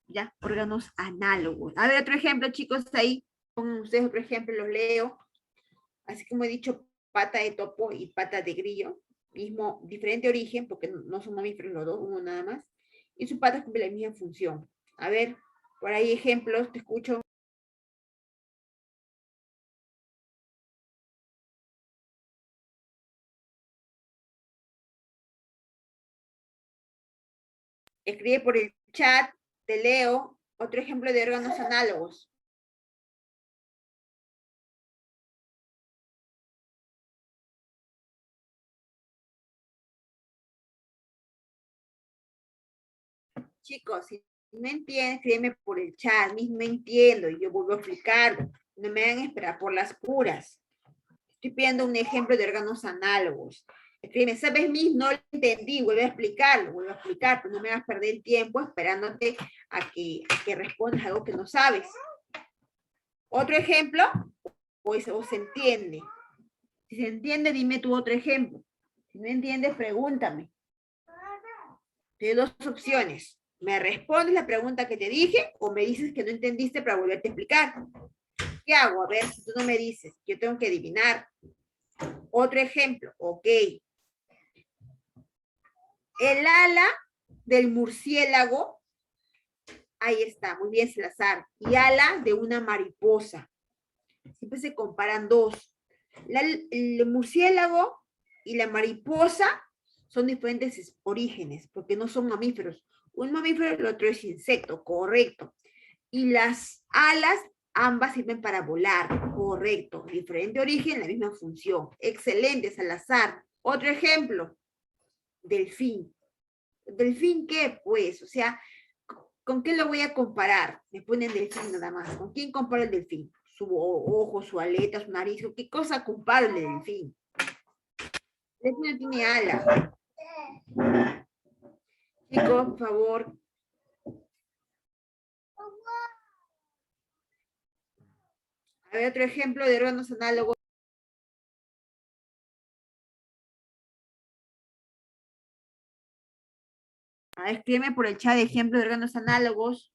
¿Ya? Órganos análogos. A ver, otro ejemplo, chicos, ahí. Pongan ustedes otro ejemplo, los leo. Así como he dicho, pata de topo y pata de grillo. Mismo, diferente origen, porque no son mamíferos los dos, uno nada más. Y su pata cumple la misma función. A ver, por ahí ejemplos, te escucho. Escribe por el chat, te leo otro ejemplo de órganos análogos. Chicos, si no entienden, escríbeme por el chat, mismo entiendo, y yo vuelvo a explicarlo. No me hagan esperar por las puras. Estoy pidiendo un ejemplo de órganos análogos. Escríbeme, ¿sabes, Miss? No lo entendí, vuelvo a explicarlo, vuelvo a explicar, pero no me hagas perder el tiempo esperándote a que respondas algo que no sabes. ¿Otro ejemplo? O se entiende. Si se entiende, dime tu otro ejemplo. Si no entiendes, pregúntame. Te doy dos opciones. Me respondes la pregunta que te dije o me dices que no entendiste para volverte a explicar. ¿Qué hago? A ver, si tú no me dices, yo tengo que adivinar. Otro ejemplo, ok. El ala del murciélago, ahí está, muy bien, Salazar, y ala de una mariposa. Siempre se comparan dos. El murciélago y la mariposa son diferentes orígenes, porque no son mamíferos. Un mamífero, el otro es insecto, correcto. Y las alas, ambas sirven para volar, correcto. Diferente origen, la misma función. Excelente, Salazar. Otro ejemplo, delfín. ¿Delfín qué? Pues, o sea, ¿con qué lo voy a comparar? Me ponen delfín nada más. ¿Con quién comparo el delfín? Su ojo, su aleta, su nariz. ¿Qué cosa comparo el delfín? El delfín no tiene alas. Chicos, por favor. A ver, otro ejemplo de órganos análogos. A ver, escríbeme por el chat ejemplo de órganos análogos.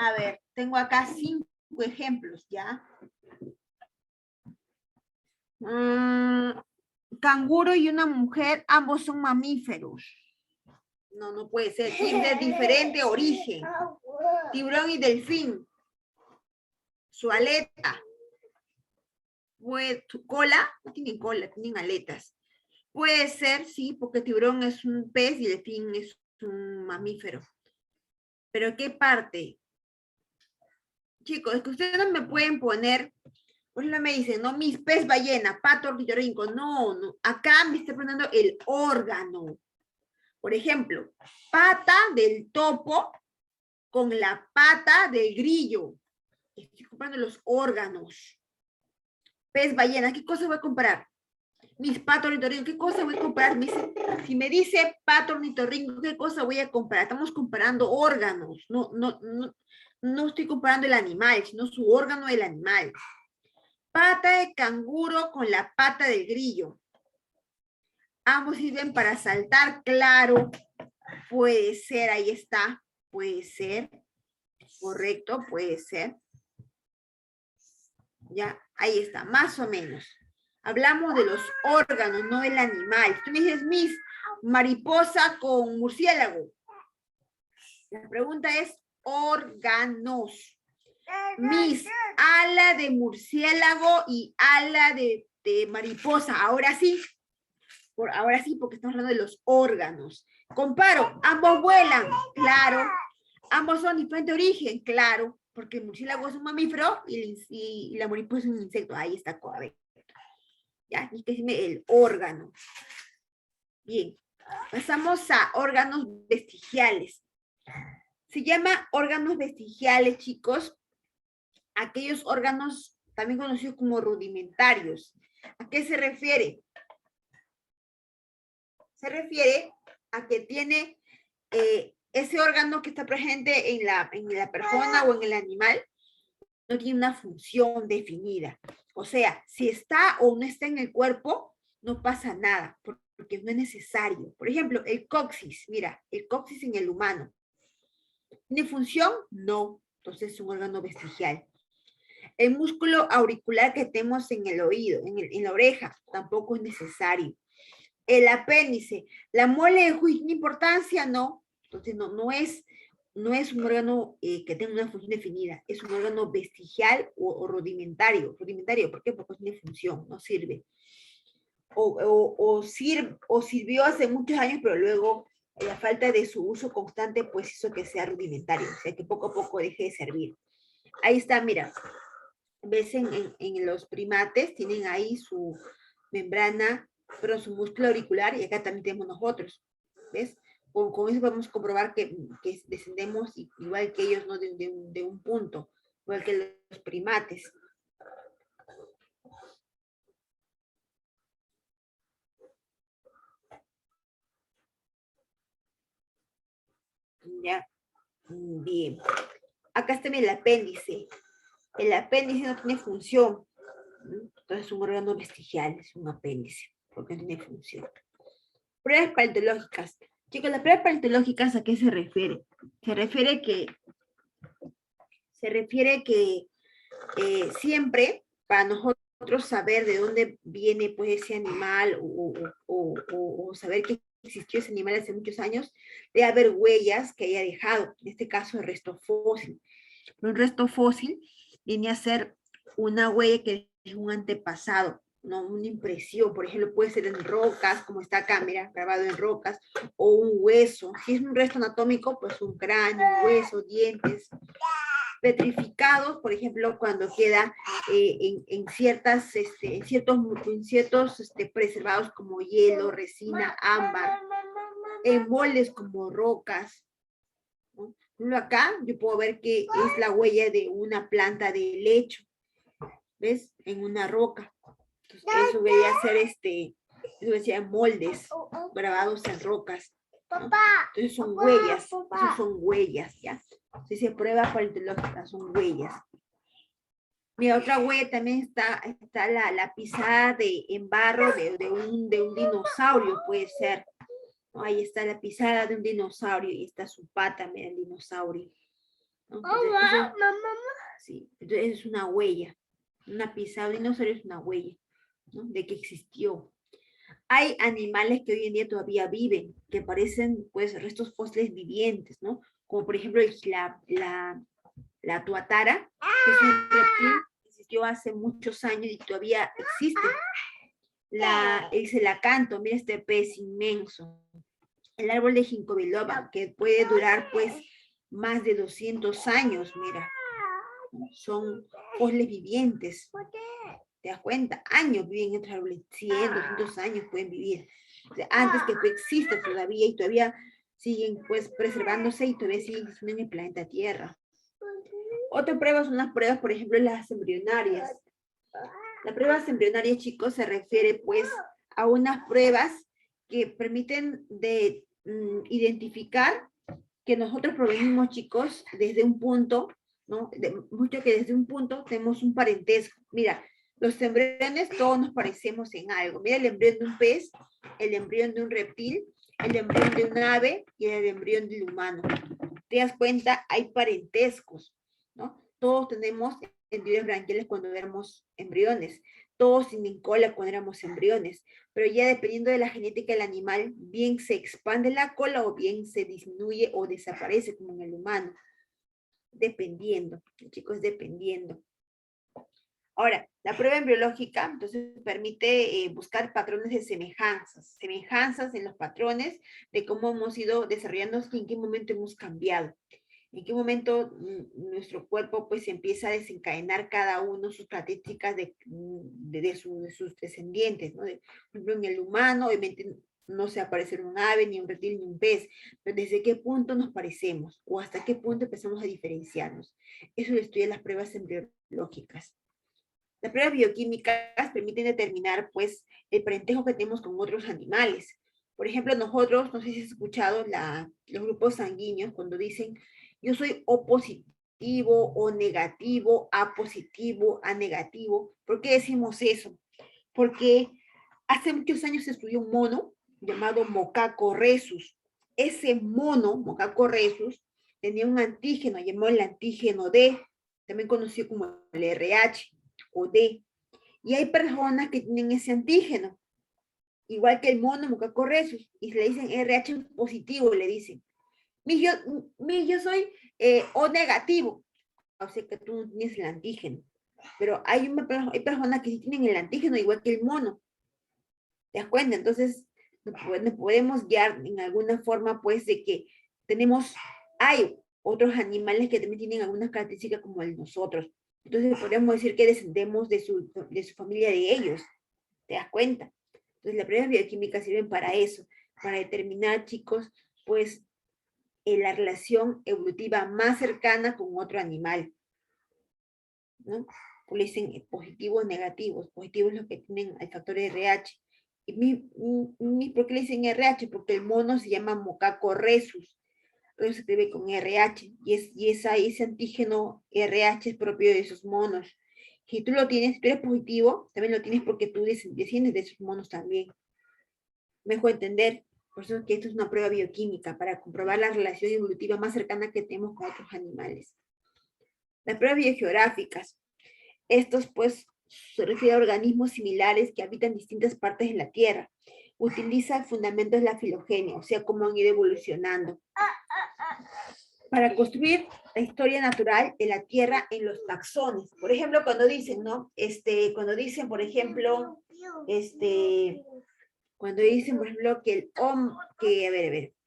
A ver, tengo acá 5 ejemplos, ¿ya? Canguro y una mujer, ambos son mamíferos. No, no puede ser. Tienen de diferente origen. Tiburón y delfín. Su aleta. Pues, su cola, no tienen cola, tienen aletas. Puede ser, sí, porque tiburón es un pez y delfín es un mamífero. ¿Pero qué parte? Chicos, es que ustedes no me pueden poner, por ejemplo me dicen, no, mis pez ballena, pato, ornitorrinco. No, no, acá me está poniendo el órgano. Por ejemplo, pata del topo con la pata del grillo. Estoy comprando los órganos. Pez ballena, ¿qué cosa voy a comprar? Mis pato ornitorrinco, ¿qué cosa voy a comprar? Si me dice pato ornitorrinco, ¿qué cosa voy a comprar? Estamos comparando órganos. No estoy comparando el animal, sino su órgano del animal. Pata de canguro con la pata del grillo. Ambos sirven para saltar, claro. Puede ser, ahí está. Puede ser. Correcto, puede ser. Ya, ahí está, más o menos. Hablamos de los órganos, no del animal. Tú me dices, Miss, mariposa con murciélago. La pregunta es órganos. Miss, ala de murciélago y ala de mariposa. Ahora sí. Ahora sí, porque estamos hablando de los órganos. Comparo, ambos vuelan, claro. Ambos son de diferente origen, claro. Porque el murciélago es un mamífero y la mariposa es un insecto. Ahí está correcto. Ya, y que decirme el órgano. Bien, pasamos a órganos vestigiales. Se llama órganos vestigiales, chicos, aquellos órganos también conocidos como rudimentarios. ¿A qué se refiere? Se refiere a que tiene ese órgano que está presente en la persona o en el animal, no tiene una función definida. O sea, si está o no está en el cuerpo, no pasa nada, porque no es necesario. Por ejemplo, el coxis, mira, el coxis en el humano. ¿Tiene función? No. Entonces es un órgano vestigial. El músculo auricular que tenemos en el oído, en la oreja, tampoco es necesario. El apéndice, la muela de juicio, ¿tiene importancia? No. Entonces no es un órgano que tenga una función definida, es un órgano vestigial o rudimentario. Rudimentario, ¿por qué? Porque no tiene función, no sirve. O sirvió hace muchos años, pero luego la falta de su uso constante pues hizo que sea rudimentario, o sea que poco a poco deje de servir. Ahí está, mira, ves en los primates tienen ahí su membrana, pero su músculo auricular, y acá también tenemos nosotros, ¿ves? Con eso podemos comprobar que descendemos igual que ellos, ¿no? De un punto, igual que los primates. Ya, bien. Acá está el apéndice. El apéndice no tiene función. Entonces es un órgano vestigial, es un apéndice, porque no tiene función. Pruebas paleontológicas. Chicos, las pruebas paleontológicas, ¿a qué se refiere? Se refiere que siempre, para nosotros saber de dónde viene pues ese animal o saber que existió ese animal hace muchos años, debe haber huellas que haya dejado, en este caso el resto fósil. Un resto fósil viene a ser una huella que es un antepasado, ¿no? Una impresión, por ejemplo, puede ser en rocas, como está acá, mira, grabado en rocas, o un hueso. Si es un resto anatómico, pues un cráneo, un hueso, dientes. Petrificados, por ejemplo, cuando queda en ciertos preservados como hielo, resina, ámbar, en moldes como rocas, ¿no? Acá yo puedo ver que es la huella de una planta de helecho, ¿ves? En una roca. Entonces, eso debería ser eso decía moldes grabados en rocas, ¿no? Entonces son huellas, esos son huellas, ¿ya? Si se prueba paleontológica, son huellas. Mira, otra huella también está la pisada en barro de un dinosaurio, puede ser. Ahí está la pisada de un dinosaurio y está su pata, mira, el dinosaurio. ¿no? Entonces, sí, entonces es una huella. Una pisada de dinosaurio es una huella, ¿no? De que existió. Hay animales que hoy en día todavía viven, que parecen pues restos fósiles vivientes, ¿no? Como por ejemplo la tuatara, que es un reptil que existió hace muchos años y todavía existe. El celacanto, mira este pez inmenso. El árbol de ginkgo biloba, que puede durar pues más de 200 años, mira. Son fósiles vivientes. ¿Te das cuenta? Años viven estos árboles, 100, 200 años pueden vivir. O sea, antes que exista todavía y todavía siguen pues preservándose y todavía siguen existiendo en el planeta Tierra. Otra prueba son las pruebas, por ejemplo, las embrionarias. La prueba embrionaria, chicos, se refiere pues a unas pruebas que permiten de identificar que nosotros provenimos, chicos, desde un punto, ¿no? Mucho que desde un punto tenemos un parentesco. Mira, los embriones todos nos parecemos en algo. Mira el embrión de un pez, el embrión de un reptil, el embrión de un ave y el embrión del humano. ¿Te das cuenta? Hay parentescos, ¿no? Todos tenemos hendiduras branquiales cuando éramos embriones, todos sin cola cuando éramos embriones, pero ya dependiendo de la genética del animal, bien se expande la cola o bien se disminuye o desaparece como en el humano. Dependiendo, chicos, dependiendo. Ahora, la prueba embriológica, entonces, permite buscar patrones de semejanzas en los patrones de cómo hemos ido desarrollando y en qué momento hemos cambiado. En qué momento nuestro cuerpo pues empieza a desencadenar cada uno sus características de sus descendientes, ¿no? Por ejemplo, en el humano, obviamente no se va a parecer un ave, ni un reptil, ni un pez, pero desde qué punto nos parecemos o hasta qué punto empezamos a diferenciarnos. Eso lo estudian las pruebas embriológicas. Las pruebas bioquímicas permiten determinar, pues, el parentesco que tenemos con otros animales. Por ejemplo, nosotros, no sé si has escuchado los grupos sanguíneos cuando dicen, yo soy O positivo, O negativo, A positivo, A negativo. ¿Por qué decimos eso? Porque hace muchos años se estudió un mono llamado Mocaco rhesus. Ese mono, Mocaco rhesus, tenía un antígeno llamado el antígeno D, también conocido como el RH o D. Y hay personas que tienen ese antígeno, igual que el mono Mocaco rhesus, y se le dicen RH positivo, le dicen. Yo soy O negativo, o sea que tú no tienes el antígeno. Pero hay personas que sí tienen el antígeno igual que el mono. ¿Te das cuenta? Entonces, nos podemos guiar en alguna forma, pues, de que hay otros animales que también tienen algunas características como el nosotros. Entonces, podríamos decir que descendemos de su familia de ellos. ¿Te das cuenta? Entonces, las pruebas bioquímicas sirven para eso, para determinar, chicos, pues, la relación evolutiva más cercana con otro animal, ¿no? Pues dicen positivos, negativos. Positivos los que tienen el factor RH. ¿Por qué le dicen RH? Porque el mono se llama Mocaco rhesus. Entonces se escribe con RH. Y ese antígeno RH es propio de esos monos. Si tú lo tienes, si tú eres positivo, también lo tienes porque tú desciendes de esos monos también. ¿Me dejo entender? Por eso es que esto es una prueba bioquímica para comprobar la relación evolutiva más cercana que tenemos con otros animales. Las pruebas biogeográficas. Estos, pues, se refieren a organismos similares que habitan distintas partes de la Tierra. Utiliza fundamentos de la filogenia, o sea, cómo han ido evolucionando. Para construir la historia natural de la Tierra en los taxones. Por ejemplo, cuando dicen, ¿no? Cuando dicen, por ejemplo, cuando dicen, por ejemplo,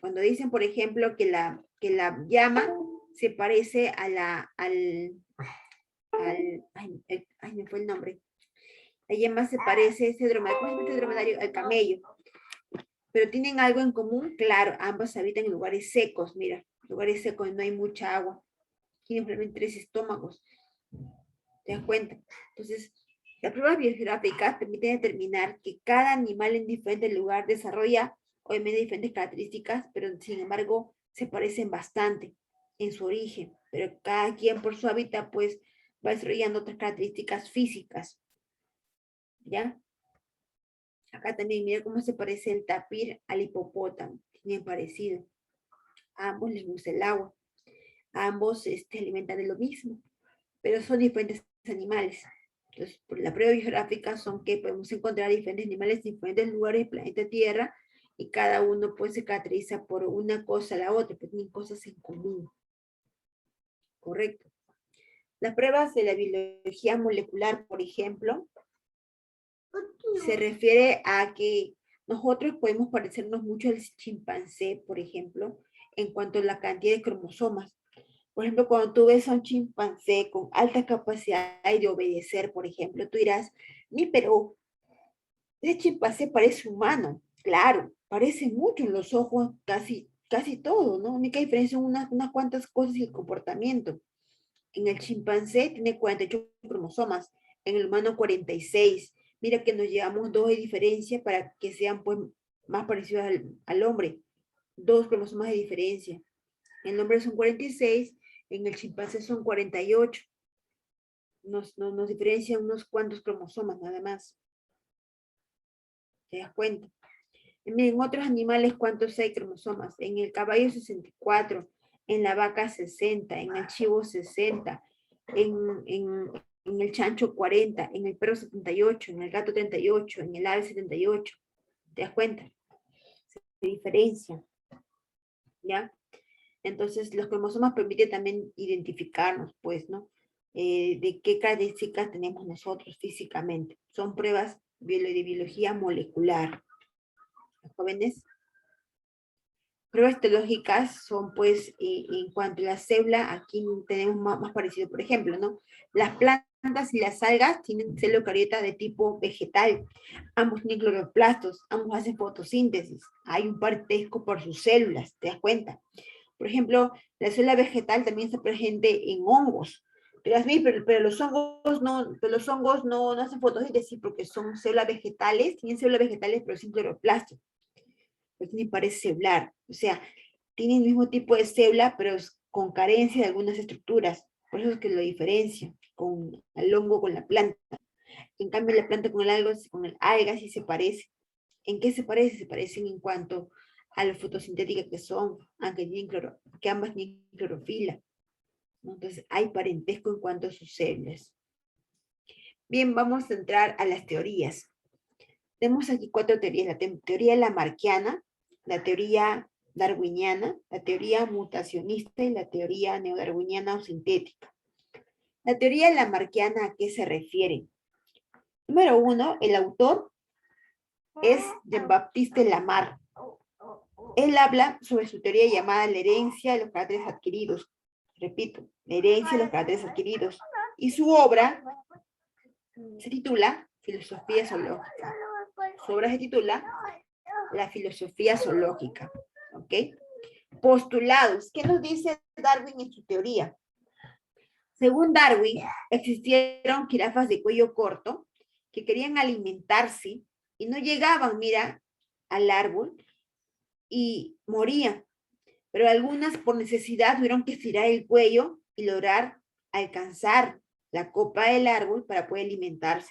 cuando dicen, por ejemplo, que la llama se parece me fue el nombre. La llama se parece, ese dromedario, al camello. Pero tienen algo en común, claro, ambos habitan en lugares secos, mira, lugares secos, no hay mucha agua. Tienen probablemente 3 estómagos. ¿Te das cuenta? Entonces, las pruebas biogeográficas permiten determinar que cada animal en diferente lugar desarrolla, obviamente, diferentes características, pero sin embargo, se parecen bastante en su origen. Pero cada quien por su hábitat, pues, va desarrollando otras características físicas. ¿Ya? Acá también mira cómo se parece el tapir al hipopótamo. Tienen parecido. A ambos les gusta el agua. ambos alimentan de lo mismo, pero son diferentes animales. Entonces, por la prueba biográfica son que podemos encontrar diferentes animales en diferentes lugares del planeta Tierra y cada uno pues se caracteriza por una cosa a la otra, pero tienen cosas en común. Correcto. Las pruebas de la biología molecular, por ejemplo, se refiere a que nosotros podemos parecernos mucho al chimpancé, por ejemplo, en cuanto a la cantidad de cromosomas. Por ejemplo, cuando tú ves a un chimpancé con alta capacidad de obedecer, por ejemplo, tú dirás, pero ese chimpancé parece humano. Claro, parece mucho en los ojos, casi todo, ¿no? La única diferencia son unas cuantas cosas y el comportamiento. En el chimpancé tiene 48 cromosomas, en el humano 46. Mira que nos llevamos 2 de diferencia para que sean pues más parecidos al hombre. 2 cromosomas de diferencia. En el hombre son 46, en el chimpancé son 48. Nos diferencian unos cuantos cromosomas nada más. ¿Te das cuenta? En otros animales, ¿cuántos hay cromosomas? En el caballo 64, en la vaca 60, en el chivo 60, en el chancho 40, en el perro 78, en el gato 38, en el ave 78. ¿Te das cuenta? Se diferencian. ¿Ya? Entonces, los cromosomas permiten también identificarnos, pues, ¿no? De qué características tenemos nosotros físicamente. Son pruebas de biología molecular. Los jóvenes. Pruebas histológicas son, pues, en cuanto a la célula, aquí tenemos más parecido, por ejemplo, ¿no? Las plantas y las algas tienen célula eucariota de tipo vegetal. Ambos tienen cloroplastos, ambos hacen fotosíntesis. Hay un parentesco por sus células, ¿te das cuenta? Por ejemplo, la célula vegetal también está presente en hongos. Pero los hongos no hacen fotosíntesis porque son células vegetales, tienen células vegetales pero sin cloroplastos. Pues tienen pared celular, o sea, tienen el mismo tipo de célula, pero con carencia de algunas estructuras. Por eso es que lo diferencia con el hongo con la planta. En cambio, la planta con el alga sí se parece. ¿En qué se parece? Se parecen en cuanto a lo fotosintética que son, aunque que ambas tienen clorofila. Entonces, hay parentesco en cuanto a sus células. Bien, vamos a entrar a las teorías. Tenemos aquí 4 teorías. La teoría lamarckiana, la teoría darwiniana, la teoría mutacionista y la teoría neodarwiniana o sintética. La teoría lamarckiana, ¿a qué se refiere? Número 1, el autor es Jean-Baptiste Lamarck. Él habla sobre su teoría llamada la herencia de los caracteres adquiridos. Repito, la herencia de los caracteres adquiridos. Y su obra se titula Filosofía zoológica. Su obra se titula La filosofía zoológica. ¿Ok? Postulados. ¿Qué nos dice Darwin en su teoría? Según Darwin, existieron jirafas de cuello corto que querían alimentarse y no llegaban, mira, al árbol y morían. Pero algunas por necesidad tuvieron que estirar el cuello y lograr alcanzar la copa del árbol para poder alimentarse.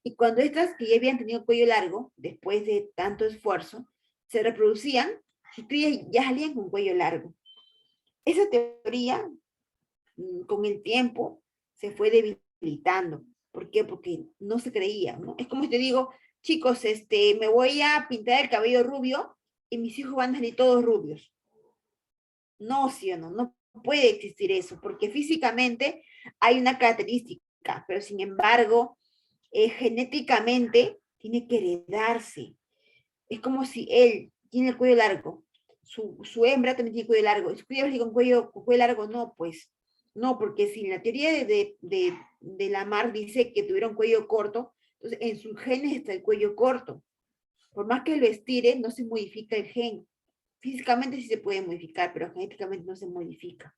Y cuando estas que ya habían tenido cuello largo, después de tanto esfuerzo, se reproducían, sus crías ya salían con cuello largo. Esa teoría, con el tiempo, se fue debilitando. ¿Por qué? Porque no se creía, ¿no? Es como si te digo, chicos, me voy a pintar el cabello rubio y mis hijos van a salir todos rubios. No, sí o no, no puede existir eso, porque físicamente hay una característica, pero sin embargo, genéticamente tiene que heredarse. Es como si él tiene el cuello largo, su hembra también tiene cuello largo, su cría con cuello largo, no, pues, no, porque si la teoría de Lamarck dice que tuvieron cuello corto, entonces en sus genes está el cuello corto. Por más que lo estire, no se modifica el gen. Físicamente sí se puede modificar, pero genéticamente no se modifica.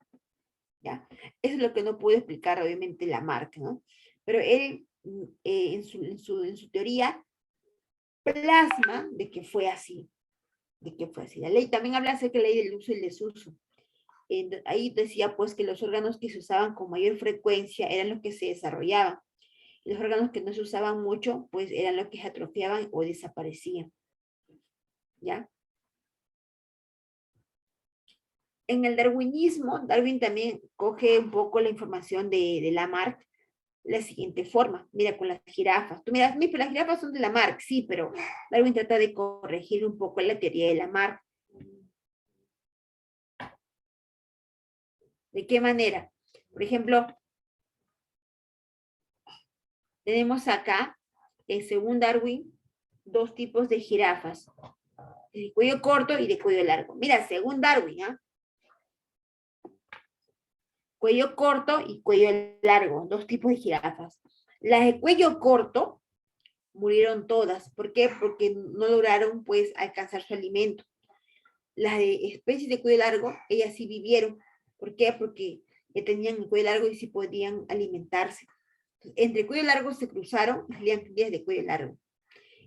¿Ya? Eso es lo que no pudo explicar, obviamente, Lamarck, ¿no? Pero él, en su teoría, plasma de que fue así. La ley también habla acerca de la ley del uso y el desuso. Ahí decía, pues, que los órganos que se usaban con mayor frecuencia eran los que se desarrollaban. Y los órganos que no se usaban mucho, pues, eran los que se atrofiaban o desaparecían. ¿Ya? En el darwinismo, Darwin también coge un poco la información de Lamarck de la siguiente forma. Mira, con las jirafas. Tú miras, las jirafas son de Lamarck, sí, pero Darwin trata de corregir un poco la teoría de Lamarck. ¿De qué manera? Por ejemplo, tenemos acá, según Darwin, dos tipos de jirafas. De cuello corto y de cuello largo. Mira, según Darwin, ¿ah? Cuello corto y cuello largo, dos tipos de jirafas. Las de cuello corto murieron todas. ¿Por qué? Porque no lograron, pues, alcanzar su alimento. Las de especies de cuello largo, ellas sí vivieron. ¿Por qué? Porque ya tenían el cuello largo y sí podían alimentarse. Entonces, entre cuello largo se cruzaron y salían crías de cuello largo.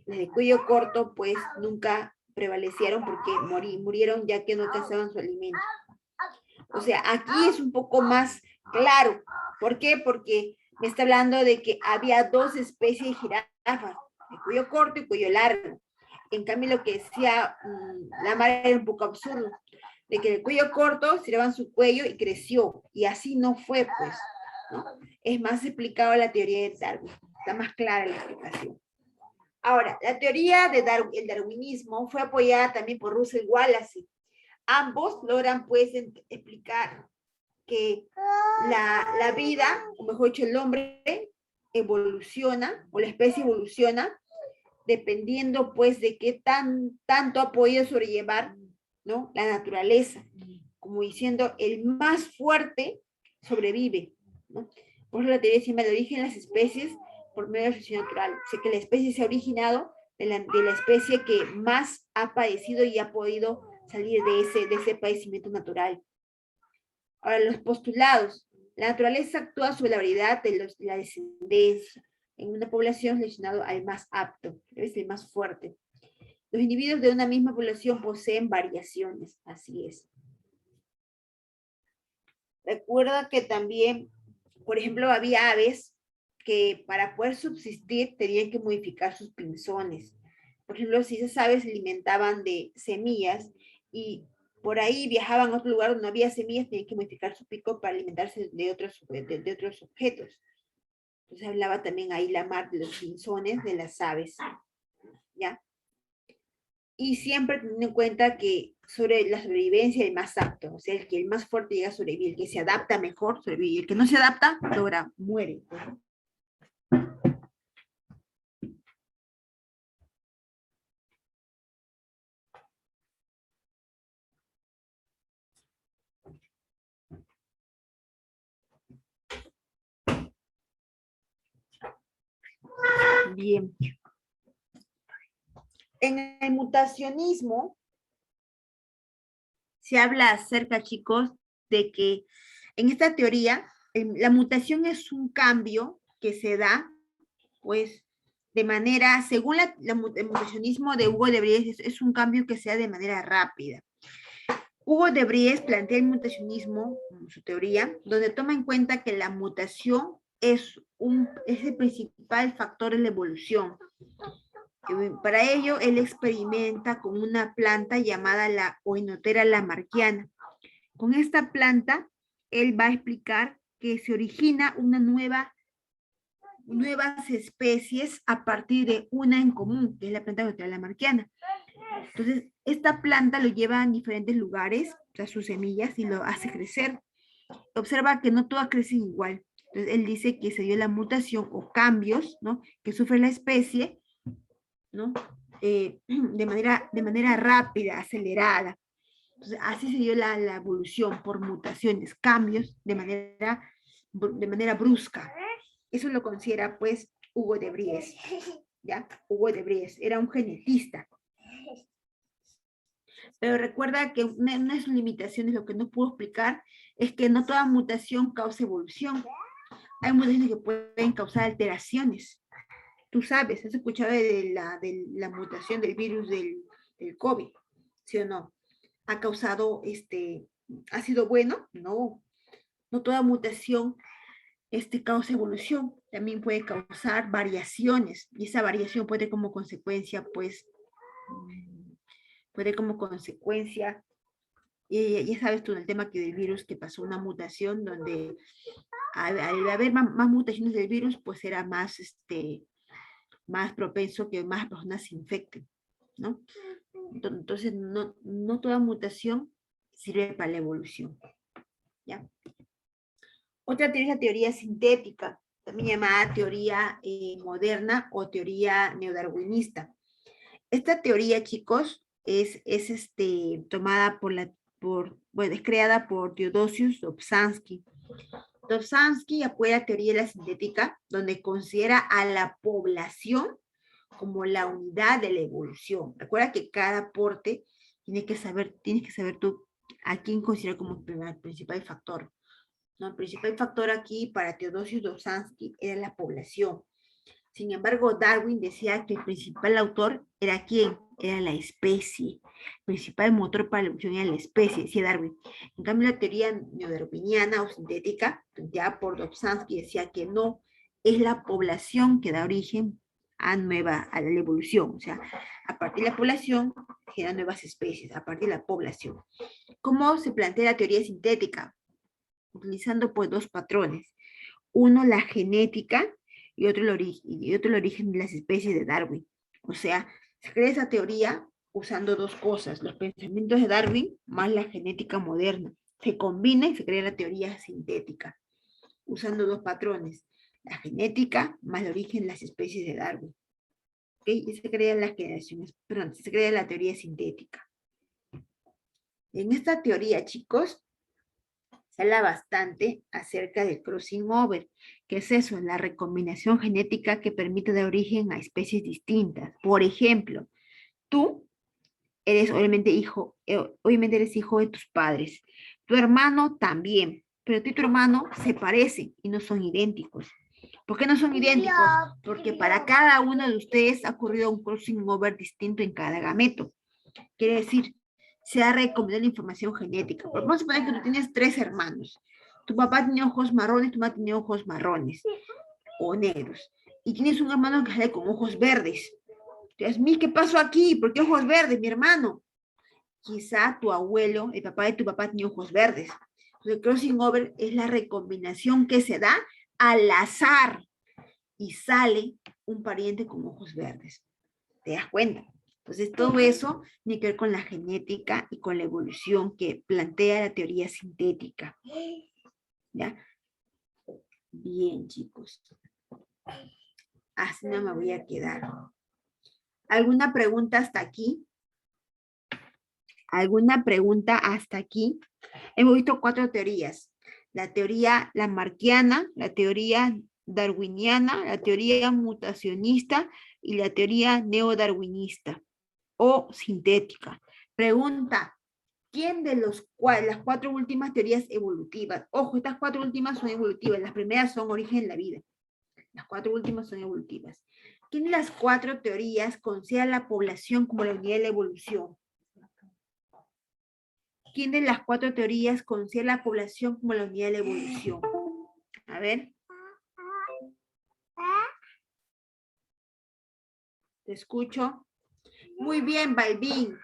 Las de cuello corto, pues, nunca prevalecieron porque murieron ya que no alcanzaban su alimento. O sea, aquí es un poco más claro. ¿Por qué? Porque me está hablando de que había dos especies de jirafas, de cuello corto y cuello largo. En cambio, lo que decía Lamarck era un poco absurdo, de que el cuello corto estiraban su cuello y creció, y así no fue, pues, ¿no? Es más explicado la teoría de Darwin, está más clara la explicación. Ahora, la teoría del darwinismo fue apoyada también por Russell Wallace. Ambos logran, pues, explicar que la vida, o mejor dicho, el hombre evoluciona, o la especie evoluciona, dependiendo, pues, de qué tanto ha podido sobrellevar, ¿no?, la naturaleza. Como diciendo, el más fuerte sobrevive, ¿no? Por eso la teoría se llama el origen de las especies por medio de la selección natural. O sea, que la especie se ha originado de la especie que más ha padecido y ha podido salir de ese padecimiento natural. Ahora, los postulados. La naturaleza actúa sobre la variedad de la descendencia. En una población seleccionado al más apto, es el más fuerte. Los individuos de una misma población poseen variaciones, así es. Recuerda que también, por ejemplo, había aves que para poder subsistir tenían que modificar sus pinzones. Por ejemplo, si esas aves se alimentaban de semillas y por ahí viajaban a otro lugar donde no había semillas, tenían que modificar su pico para alimentarse de otros objetos. Entonces hablaba también ahí Lamarck de los pinzones de las aves, ¿ya? Y siempre teniendo en cuenta que sobre la sobrevivencia el más apto, o sea, el más fuerte llega a sobrevivir, el que se adapta mejor sobrevive, el que no se adapta, muere. Bien. En el mutacionismo se habla acerca, chicos, de que en esta teoría la mutación es un cambio que se da, pues, de manera, según el mutacionismo de Hugo de Vries, es un cambio que se da de manera rápida. Hugo de Vries plantea el mutacionismo, su teoría, donde toma en cuenta que la mutación es el principal factor en la evolución. Para ello, él experimenta con una planta llamada la Oenotera lamarckiana. Con esta planta, él va a explicar que se origina nuevas especies a partir de una en común, que es la planta Oenotera lamarckiana. Entonces, esta planta lo lleva a diferentes lugares, o sea, sus semillas, y lo hace crecer. Observa que no todas crecen igual. Entonces, él dice que se dio la mutación o cambios, ¿no?, que sufre la especie, ¿no?, de manera rápida, acelerada. Entonces, así se dio la evolución por mutaciones, cambios de manera brusca. Eso lo considera, pues, Hugo de Vries, ¿ya? Hugo de Vries era un genetista. Pero recuerda que una de sus limitaciones, lo que no puedo explicar, es que no toda mutación causa evolución. Hay mutaciones que pueden causar alteraciones. Tú sabes, has escuchado de la mutación del virus del COVID, ¿sí o no? ¿Ha causado, ha sido bueno? No. No toda mutación causa evolución. También puede causar variaciones. Y esa variación puede como consecuencia, pues, ya sabes tú en el tema que del virus que pasó una mutación donde al haber más mutaciones del virus, pues era más, más propenso que más personas se infecten, ¿no? Entonces, no toda mutación sirve para la evolución, ¿ya? Otra teoría es la teoría sintética, también llamada teoría moderna o teoría neodarwinista. Esta teoría, chicos, es tomada bueno, es creada por Teodosius Dobzhansky. Dobzhansky apoya la teoría de la sintética, donde considera a la población como la unidad de la evolución. Recuerda que cada aporte tienes que saber tú a quién considerar como el principal factor, ¿no? El principal factor aquí para Teodosius Dobzhansky era la población. Sin embargo, Darwin decía que el principal autor era ¿quién? Era la especie. El principal motor para la evolución era la especie, decía Darwin. En cambio, la teoría neodarwiniana o sintética, planteada por Dobzhansky, decía que no, es la población que da origen a la evolución. O sea, a partir de la población generan nuevas especies, a partir de la población. ¿Cómo se plantea la teoría sintética? Utilizando pues dos patrones. Uno, la genética, y otro el origen de las especies de Darwin. O sea, se crea esa teoría usando dos cosas, los pensamientos de Darwin más la genética moderna. Se combina y se crea la teoría sintética, usando dos patrones, la genética más el origen de las especies de Darwin. ¿Okay? Y se crea se crea la teoría sintética. En esta teoría, chicos, se habla bastante acerca del crossing over, que es eso, la recombinación genética que permite dar origen a especies distintas. Por ejemplo, tú eres obviamente eres hijo de tus padres, tu hermano también, pero tú y tu hermano se parecen y no son idénticos. ¿Por qué no son idénticos? Porque para cada uno de ustedes ha ocurrido un crossing over distinto en cada gameto. Quiere decir, se ha recombinado la información genética. Vamos a suponer que tú tienes 3 hermanos. Tu papá tenía ojos marrones, tu mamá tenía ojos marrones o negros. Y tienes un hermano que sale con ojos verdes. Entonces, ¿qué pasó aquí? ¿Por qué ojos verdes, mi hermano? Quizá tu abuelo, el papá de tu papá tenía ojos verdes. Entonces, el crossing over es la recombinación que se da al azar y sale un pariente con ojos verdes. ¿Te das cuenta? Entonces, todo eso tiene que ver con la genética y con la evolución que plantea la teoría sintética. ¿Ya? Bien, chicos. Así no me voy a quedar. ¿Alguna pregunta hasta aquí? ¿Alguna pregunta hasta aquí? Hemos visto 4 teorías. La teoría lamarckiana, la teoría darwiniana, la teoría mutacionista y la teoría neodarwinista o sintética. Pregunta, ¿quién de las 4 últimas teorías evolutivas? Ojo, estas 4 últimas son evolutivas, las primeras son origen de la vida. Las 4 últimas son evolutivas. ¿Quién de las 4 teorías considera la población como la unidad de la evolución? ¿Quién de las 4 teorías considera la población como la unidad de la evolución? A ver. Te escucho. Muy bien, Balbín.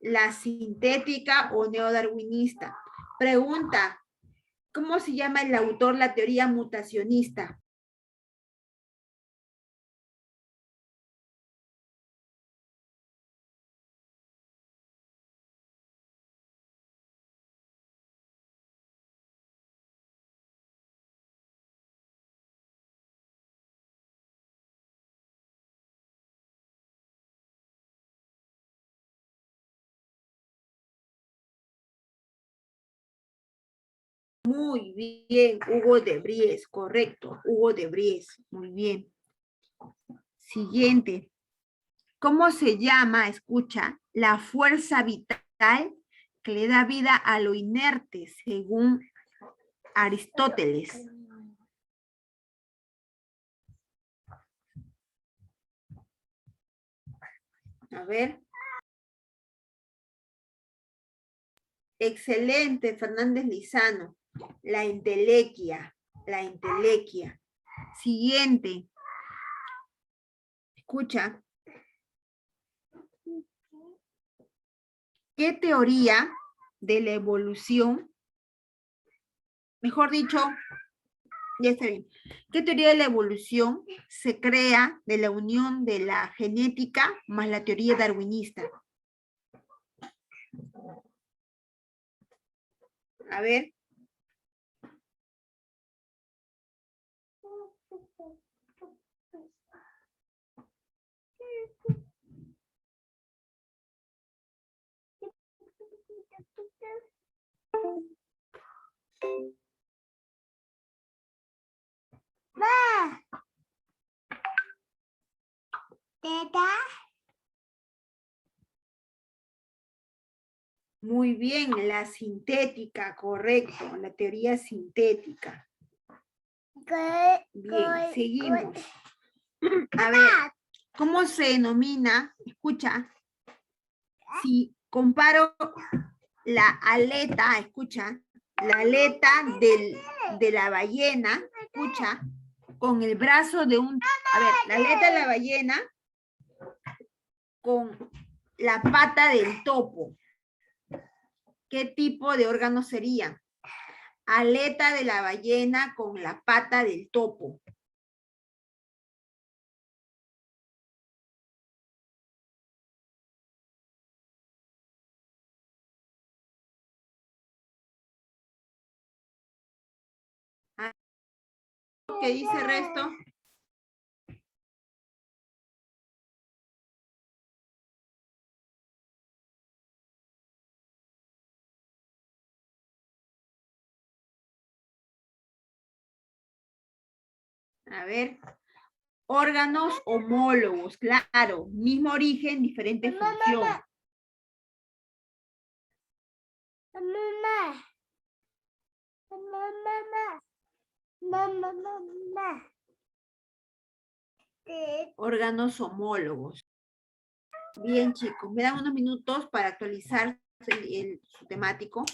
La sintética o neodarwinista. Pregunta, ¿cómo se llama el autor de la teoría mutacionista? Muy bien, Hugo de Bries, correcto, Hugo de Bries, muy bien. Siguiente. ¿Cómo se llama, escucha, la fuerza vital que le da vida a lo inerte, según Aristóteles? A ver. Excelente, Fernández Lizano. La entelequia. La entelequia. Siguiente. Escucha. ¿Qué teoría de la evolución, mejor dicho, ya está bien. ¿Qué teoría de la evolución se crea de la unión de la genética más la teoría darwinista? A ver. Muy bien, la sintética, correcto, la teoría sintética. Bien, seguimos. A ver, ¿cómo se denomina? Escucha, si comparo la aleta, escucha, la aleta de la ballena, escucha, con el brazo de un... A ver, la aleta de la ballena con la pata del topo. ¿Qué tipo de órgano sería? Aleta de la ballena con la pata del topo. ¿Qué dice el resto? A ver, órganos homólogos, claro, mismo origen, diferente función. Órganos homólogos. Bien, chicos, me dan unos minutos para actualizar su temático.